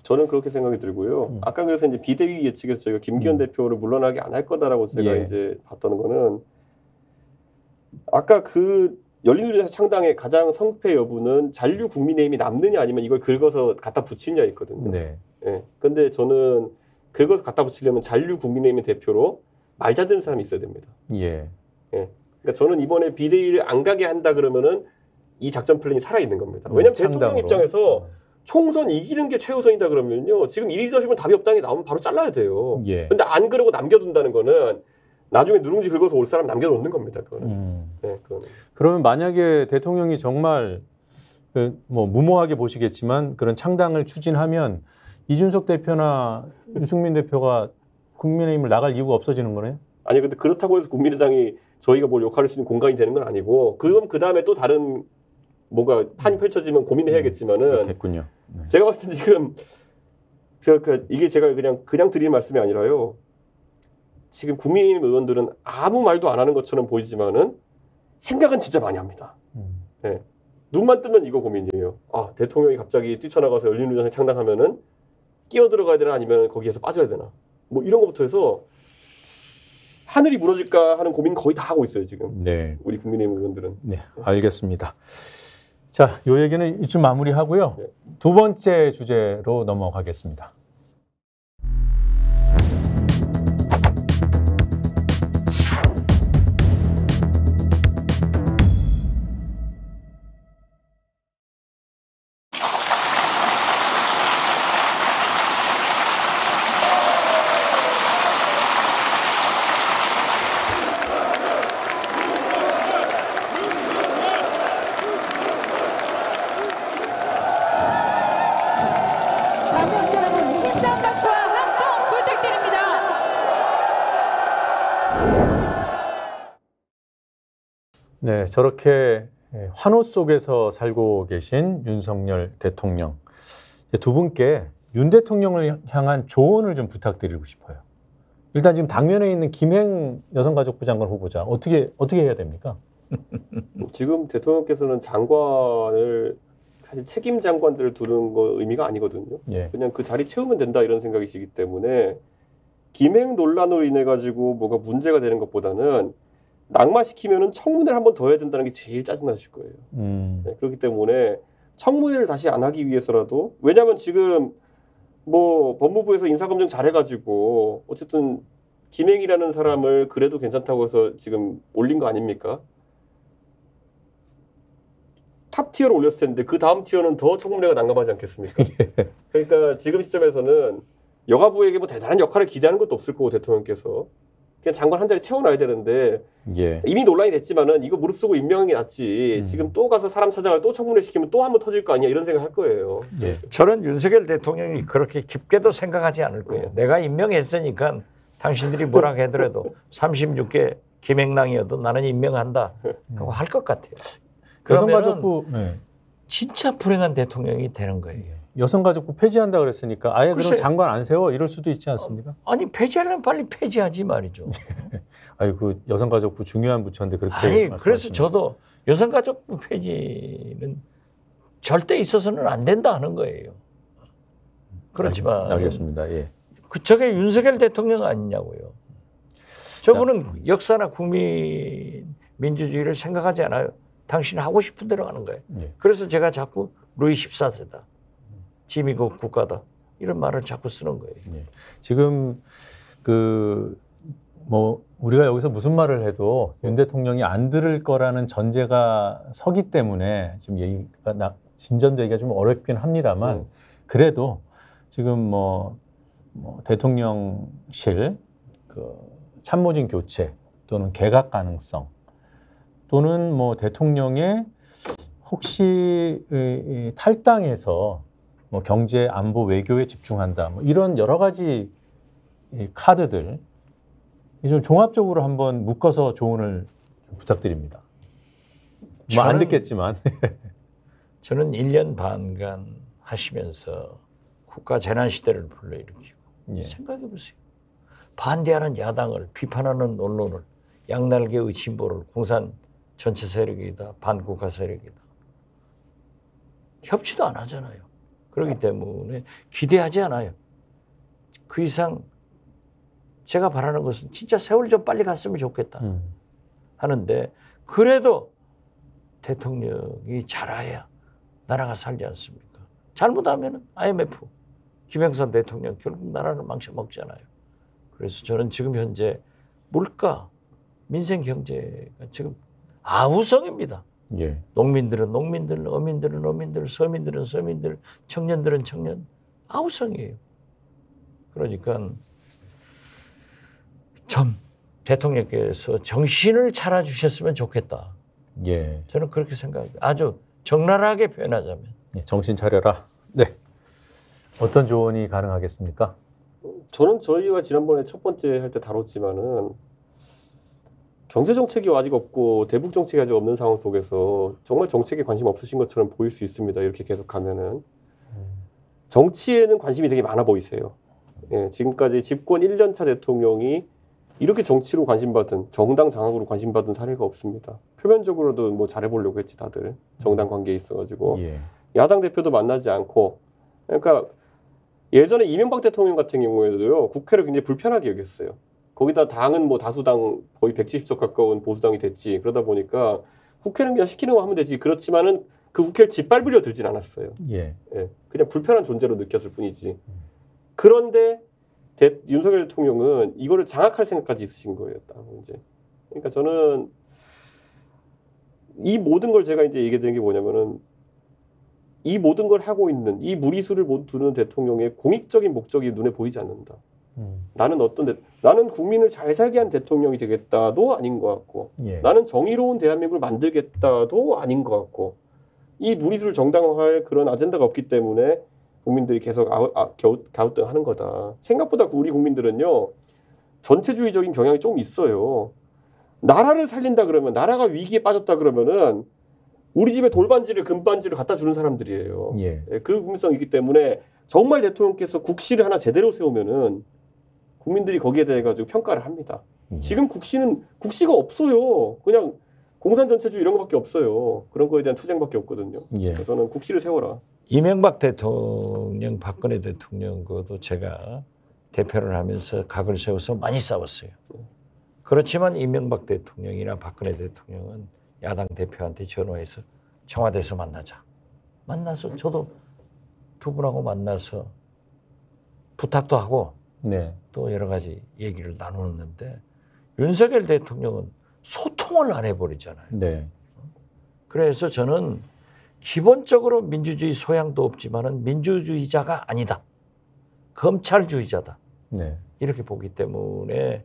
저는 그렇게 생각이 들고요. 아까 그래서 이제 비대위 예측에서 저희가 김기현 대표를 물러나게 안 할 거다라고 제가 이제 봤던 거는 아까 그 열린우리당 창당의 가장 성패 여부는 잔류 국민의힘이 남느냐 아니면 이걸 긁어서 갖다 붙이느냐 있거든요. 네. 예. 근데 저는 긁어서 갖다 붙이려면 잔류 국민의힘의 대표로 말 잘 듣는 사람이 있어야 됩니다. 예. 예. 그러니까 저는 이번에 비대위를 안 가게 한다 그러면은 이 작전 플랜이 살아 있는 겁니다. 왜냐하면 대통령 입장에서 총선 이기는 게 최우선이다 그러면요. 지금 이 리더십은 답이 없다는 게 나오면 바로 잘라야 돼요. 예. 근데 안 그러고 남겨둔다는 거는 나중에 누룽지 긁어서 올 사람 남겨놓는 겁니다. 그거는. 네, 그거는. 그러면 만약에 대통령이 정말 뭐 무모하게 보시겠지만 그런 창당을 추진하면 이준석 대표나 유승민 대표가 국민의힘을 나갈 이유가 없어지는 거네요? 아니 근데 그렇다고 해서 국민의당이 저희가 뭘 역할을 할 수 있는 공간이 되는 건 아니고 그럼 그 다음에 또 다른 뭔가 판이 펼쳐지면 고민해야겠지만은 그렇겠군요. 네. 제가 봤을 때 지금 이게 제가 그냥 드리는 말씀이 아니라요. 지금 국민의힘 의원들은 아무 말도 안 하는 것처럼 보이지만은 생각은 진짜 많이 합니다. 네. 눈만 뜨면 이거 고민이에요. 아 대통령이 갑자기 뛰쳐나가서 열린우리당 창당하면은 끼어 들어가야 되나 아니면 거기에서 빠져야 되나 뭐 이런 것부터 해서 하늘이 무너질까 하는 고민 거의 다 하고 있어요 지금. 네. 우리 국민의힘 의원들은. 네, 알겠습니다. 자, 요 얘기는 이쯤 마무리하고요. 네. 두 번째 주제로 넘어가겠습니다. 장병 여러분 힘찬 박수와 함성 부탁드립니다. 네, 저렇게 환호 속에서 살고 계신 윤석열 대통령. 두 분께 윤 대통령을 향한 조언을 좀 부탁드리고 싶어요. 일단 지금 당면에 있는 김행 여성가족부 장관 후보자 어떻게 해야 됩니까? 지금 대통령께서는 장관을 사실 책임 장관들을 두는 거 의미가 아니거든요. 예. 그냥 그 자리 채우면 된다 이런 생각이시기 때문에 김행 논란으로 인해 가지고 뭐가 문제가 되는 것보다는 낙마시키면은 청문회를 한 번 더 해야 된다는 게 제일 짜증나실 거예요. 네, 그렇기 때문에 청문회를 다시 안 하기 위해서라도, 왜냐하면 지금 뭐 법무부에서 인사검증 잘해가지고 어쨌든 김행이라는 사람을 그래도 괜찮다고 해서 지금 올린 거 아닙니까? 탑 티어로 올렸을 텐데 그 다음 티어는 더 청문회가 난감하지 않겠습니까? 그러니까 지금 시점에서는 여가부에게 뭐 대단한 역할을 기대하는 것도 없을 거고 대통령께서 그냥 장관 한 자리 채워놔야 되는데 예. 이미 논란이 됐지만은 이거 무릅쓰고 임명한 게 낫지. 지금 또 가서 사람 찾아가 또 청문회 시키면 또 한 번 터질 거 아니야 이런 생각 할 거예요. 예. 저는 윤석열 대통령이 그렇게 깊게도 생각하지 않을 거예요. 내가 임명했으니까 당신들이 뭐라 하더라도 36개 김행랑이어도 나는 임명한다 하고 할 것 같아요. 여성가족부 그러면 진짜 불행한 대통령이 되는 거예요. 여성가족부 폐지한다 그랬으니까 아예 글쎄, 그럼 장관 안 세워 이럴 수도 있지 않습니까? 아니 폐지하려면 빨리 폐지하지 말이죠. 아니 그 여성가족부 중요한 부처인데 그렇게 아니 그래서 말씀하시면. 저도 여성가족부 폐지는 절대 있어서는 안 된다 하는 거예요. 그렇지만 알겠습니다. 예. 저게 윤석열 대통령 아니냐고요. 저분은 역사나 국민 민주주의를 생각하지 않아요. 당신 하고 싶은 대로 하는 거예요. 예. 그래서 제가 자꾸 루이 14세다. 지미국 국가다. 이런 말을 자꾸 쓰는 거예요. 예. 지금 뭐 우리가 여기서 무슨 말을 해도 윤 대통령이 안 들을 거라는 전제가 서기 때문에 지금 얘기가 진전되기가 좀 어렵긴 합니다만 그래도 지금 뭐 대통령실 그 참모진 교체 또는 개각 가능성 또는 뭐 대통령의 혹시 탈당해서 뭐 경제, 안보, 외교에 집중한다. 뭐 이런 여러 가지 카드들 좀 종합적으로 한번 묶어서 조언을 부탁드립니다. 뭐 안 듣겠지만 저는 1년 반간 하시면서 국가 재난 시대를 불러일으키고 예. 생각해 보세요. 반대하는 야당을 비판하는 언론을 양날개의 진보를 공산 전체 세력이다, 반국가 세력이다. 협치도 안 하잖아요. 그렇기 때문에 기대하지 않아요. 그 이상 제가 바라는 것은 진짜 세월 좀 빨리 갔으면 좋겠다 하는데 그래도 대통령이 잘해야 나라가 살지 않습니까? 잘못하면 IMF, 김영삼 대통령 결국 나라를 망쳐먹잖아요. 그래서 저는 지금 현재 물가, 민생 경제가 지금 아우성입니다. 예. 농민들은 농민들, 어민들은 어민들, 서민들은 서민들, 청년들은 청년, 아우성이에요. 그러니까 좀 대통령께서 정신을 차려주셨으면 좋겠다. 예. 저는 그렇게 생각해요. 아주 적나라하게 표현하자면. 예, 정신 차려라. 네. 어떤 조언이 가능하겠습니까? 저는 저희가 지난번에 첫 번째 할 때 다뤘지만은 경제 정책이 아직 없고 대북 정책이 아직 없는 상황 속에서 정말 정책에 관심 없으신 것처럼 보일 수 있습니다. 이렇게 계속 가면은 정치에는 관심이 되게 많아 보이세요. 예, 지금까지 집권 1년차 대통령이 이렇게 정치로 관심받은 정당 장악으로 관심받은 사례가 없습니다. 표면적으로도 뭐 잘해보려고 했지 다들 정당 관계에 있어가지고 예. 야당 대표도 만나지 않고 그러니까 예전에 이명박 대통령 같은 경우에도요 국회를 굉장히 불편하게 여겼어요. 거기다 당은 뭐 다수당 거의 170석 가까운 보수당이 됐지. 그러다 보니까 국회는 그냥 시키는 거 하면 되지. 그렇지만은 그 국회를 짓밟으려 들진 않았어요. 예. 예, 그냥 불편한 존재로 느꼈을 뿐이지. 그런데 윤석열 대통령은 이거를 장악할 생각까지 있으신 거예요. 이제. 그러니까 저는 이 모든 걸 제가 이제 얘기드린 게 뭐냐면은 이 모든 걸 하고 있는 이 무리수를 두는 대통령의 공익적인 목적이 눈에 보이지 않는다. 나는 국민을 잘 살게 한 대통령이 되겠다도 아닌 것 같고 예. 나는 정의로운 대한민국을 만들겠다도 아닌 것 같고 이 무리수를 정당화할 그런 아젠다가 없기 때문에 국민들이 계속 갸우뚱하는 거다. 생각보다 우리 국민들은요 전체주의적인 경향이 좀 있어요. 나라를 살린다 그러면 나라가 위기에 빠졌다 그러면은 우리 집에 돌반지를 금반지를 갖다 주는 사람들이에요. 예. 그 국민성이 있기 때문에 정말 대통령께서 국시를 하나 제대로 세우면은 국민들이 거기에 대해 가지고 평가를 합니다. 지금 국시가 없어요. 그냥 공산 전체주의 이런 거밖에 없어요. 그런 거에 대한 투쟁밖에 없거든요. 예. 그래서 저는 국시를 세워라. 이명박 대통령, 박근혜 대통령 그도 제가 대표를 하면서 각을 세워서 많이 싸웠어요. 그렇지만 이명박 대통령이나 박근혜 대통령은 야당 대표한테 전화해서 청와대에서 만나서 저도 두 분하고 만나서 부탁도 하고 네. 또 여러 가지 얘기를 나누는데 윤석열 대통령은 소통을 안 해버리잖아요. 네. 그래서 저는 기본적으로 민주주의 소양도 없지만은 민주주의자가 아니다. 검찰주의자다. 네. 이렇게 보기 때문에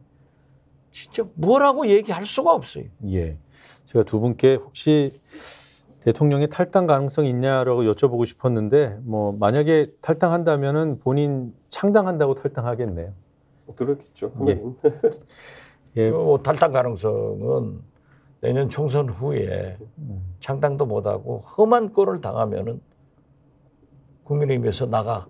진짜 뭐라고 얘기할 수가 없어요. 예. 제가 두 분께 혹시 대통령의 탈당 가능성이 있냐라고 여쭤보고 싶었는데 뭐 만약에 탈당한다면은 본인 창당한다고 탈당하겠네요. 그렇겠죠. 예. 예. 탈당 가능성은 내년 총선 후에 창당도 못하고 험한 꼴을 당하면은 국민의힘에서 나가.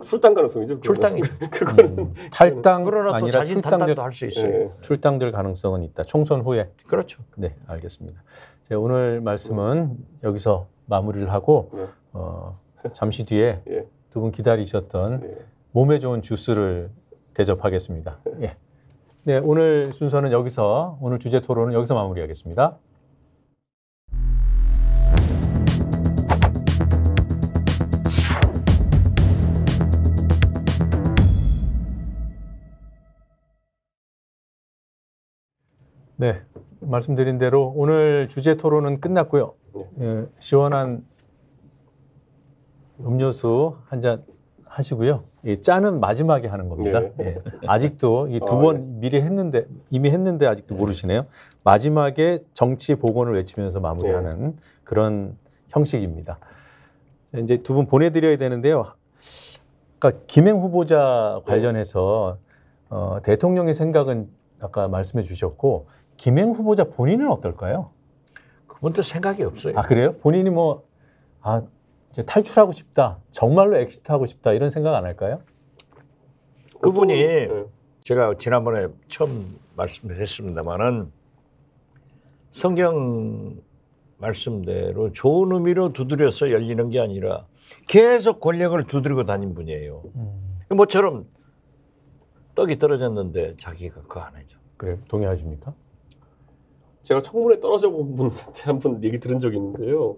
출당 가능성이죠. 출당이. 그거는 탈당 그러나 또 아니라 자진 탈당도 할 수 있어요. 네. 출당될 가능성은 있다. 총선 후에. 그렇죠. 네, 알겠습니다. 제가 오늘 말씀은 여기서 마무리를 하고 네. 잠시 뒤에 예. 두 분 기다리셨던 예. 몸에 좋은 주스를 대접하겠습니다. 예. 네, 오늘 순서는 여기서 오늘 주제 토론은 여기서 마무리하겠습니다. 네, 말씀드린 대로 오늘 주제 토론은 끝났고요. 예, 시원한 음료수 한 잔 하시고요. 이 짠은 마지막에 하는 겁니다. 네. 예. 아직도 이 두 번 미리 했는데 이미 했는데 아직도 모르시네요. 마지막에 정치 복원을 외치면서 마무리하는 그런 형식입니다. 이제 두 분 보내드려야 되는데요. 아까 김행 후보자 관련해서 대통령의 생각은 아까 말씀해 주셨고 김행 후보자 본인은 어떨까요? 그분도 생각이 없어요. 아 그래요? 본인이 이제 탈출하고 싶다, 정말로 엑시트하고 싶다 이런 생각 안 할까요? 그분이 네. 제가 지난번에 처음 말씀드렸습니다마는 성경 말씀대로 좋은 의미로 두드려서 열리는 게 아니라 계속 권력을 두드리고 다닌 분이에요. 모처럼 떡이 떨어졌는데 자기가 그거 안 해줘. 그래요? 동의하십니까? 제가 청문회 떨어져 본 분한테 한 번 얘기 들은 적이 있는데요.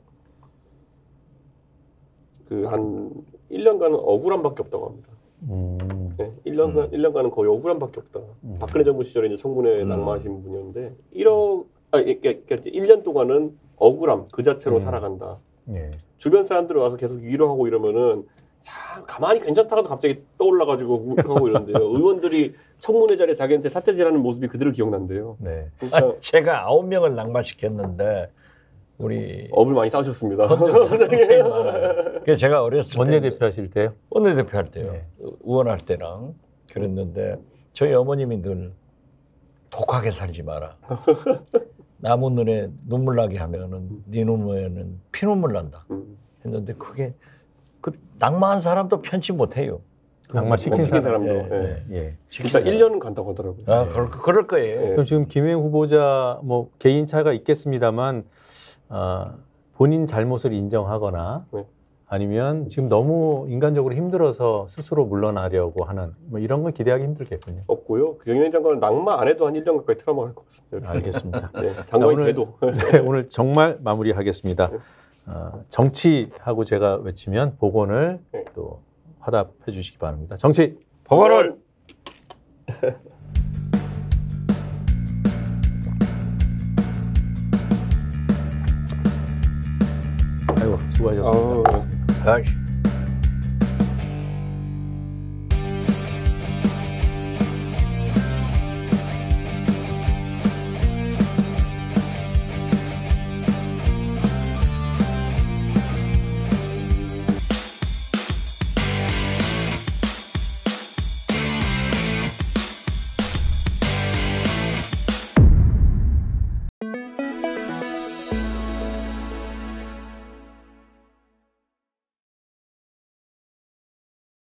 한 1년간은 억울함밖에 없다고 합니다. 네, 1년간은 거의 억울함밖에 없다. 박근혜 정부 시절에 이제 청문회 낙마하신 분이었는데 1년 동안은 억울함 그 자체로 살아간다. 예. 주변 사람들 와서 계속 위로하고 이러면은 참 가만히 괜찮다가도 갑자기 떠올라가지고 하고 이런데요. 의원들이 청문회 자리에 자기한테 사태질하는 모습이 그대로 기억난대요. 네. 그러니까 제가 9명을 낙마시켰는데 우리 업을 많이 쌓으셨습니다. 제일 많아요. 그래서 제가 어렸을 때 원내대표 하실 때요? 원내대표 할 때요. 네. 의원할 때랑 그랬는데 저희 어머님이 늘 독하게 살지 마라. 남의 눈에 눈물 나게 하면은 네 눈에는 피눈물 난다. 했는데 그게 그 낙마한 사람도 편치 못해요. 낙마 시킨 사람도. 예, 예. 예. 일단 1년은 간다고 하더라고요. 아, 그럴 거예요. 그럼 지금 김행 후보자 뭐 개인 차가 있겠습니다만 본인 잘못을 인정하거나 네. 아니면 지금 너무 인간적으로 힘들어서 스스로 물러나려고 하는 뭐 이런 건 기대하기 힘들겠군요. 없고요. 경영 장관은 낙마 안 해도 한 1년 가까이 트라우마 할 것 같습니다. 알겠습니다. 네, 장관이 오늘, 돼도. 네, 오늘 정말 마무리하겠습니다. 정치하고 제가 외치면 복원을 네. 또 화답해 주시기 바랍니다. 정치 복원을 아이고 수고하셨습니다. 아이고.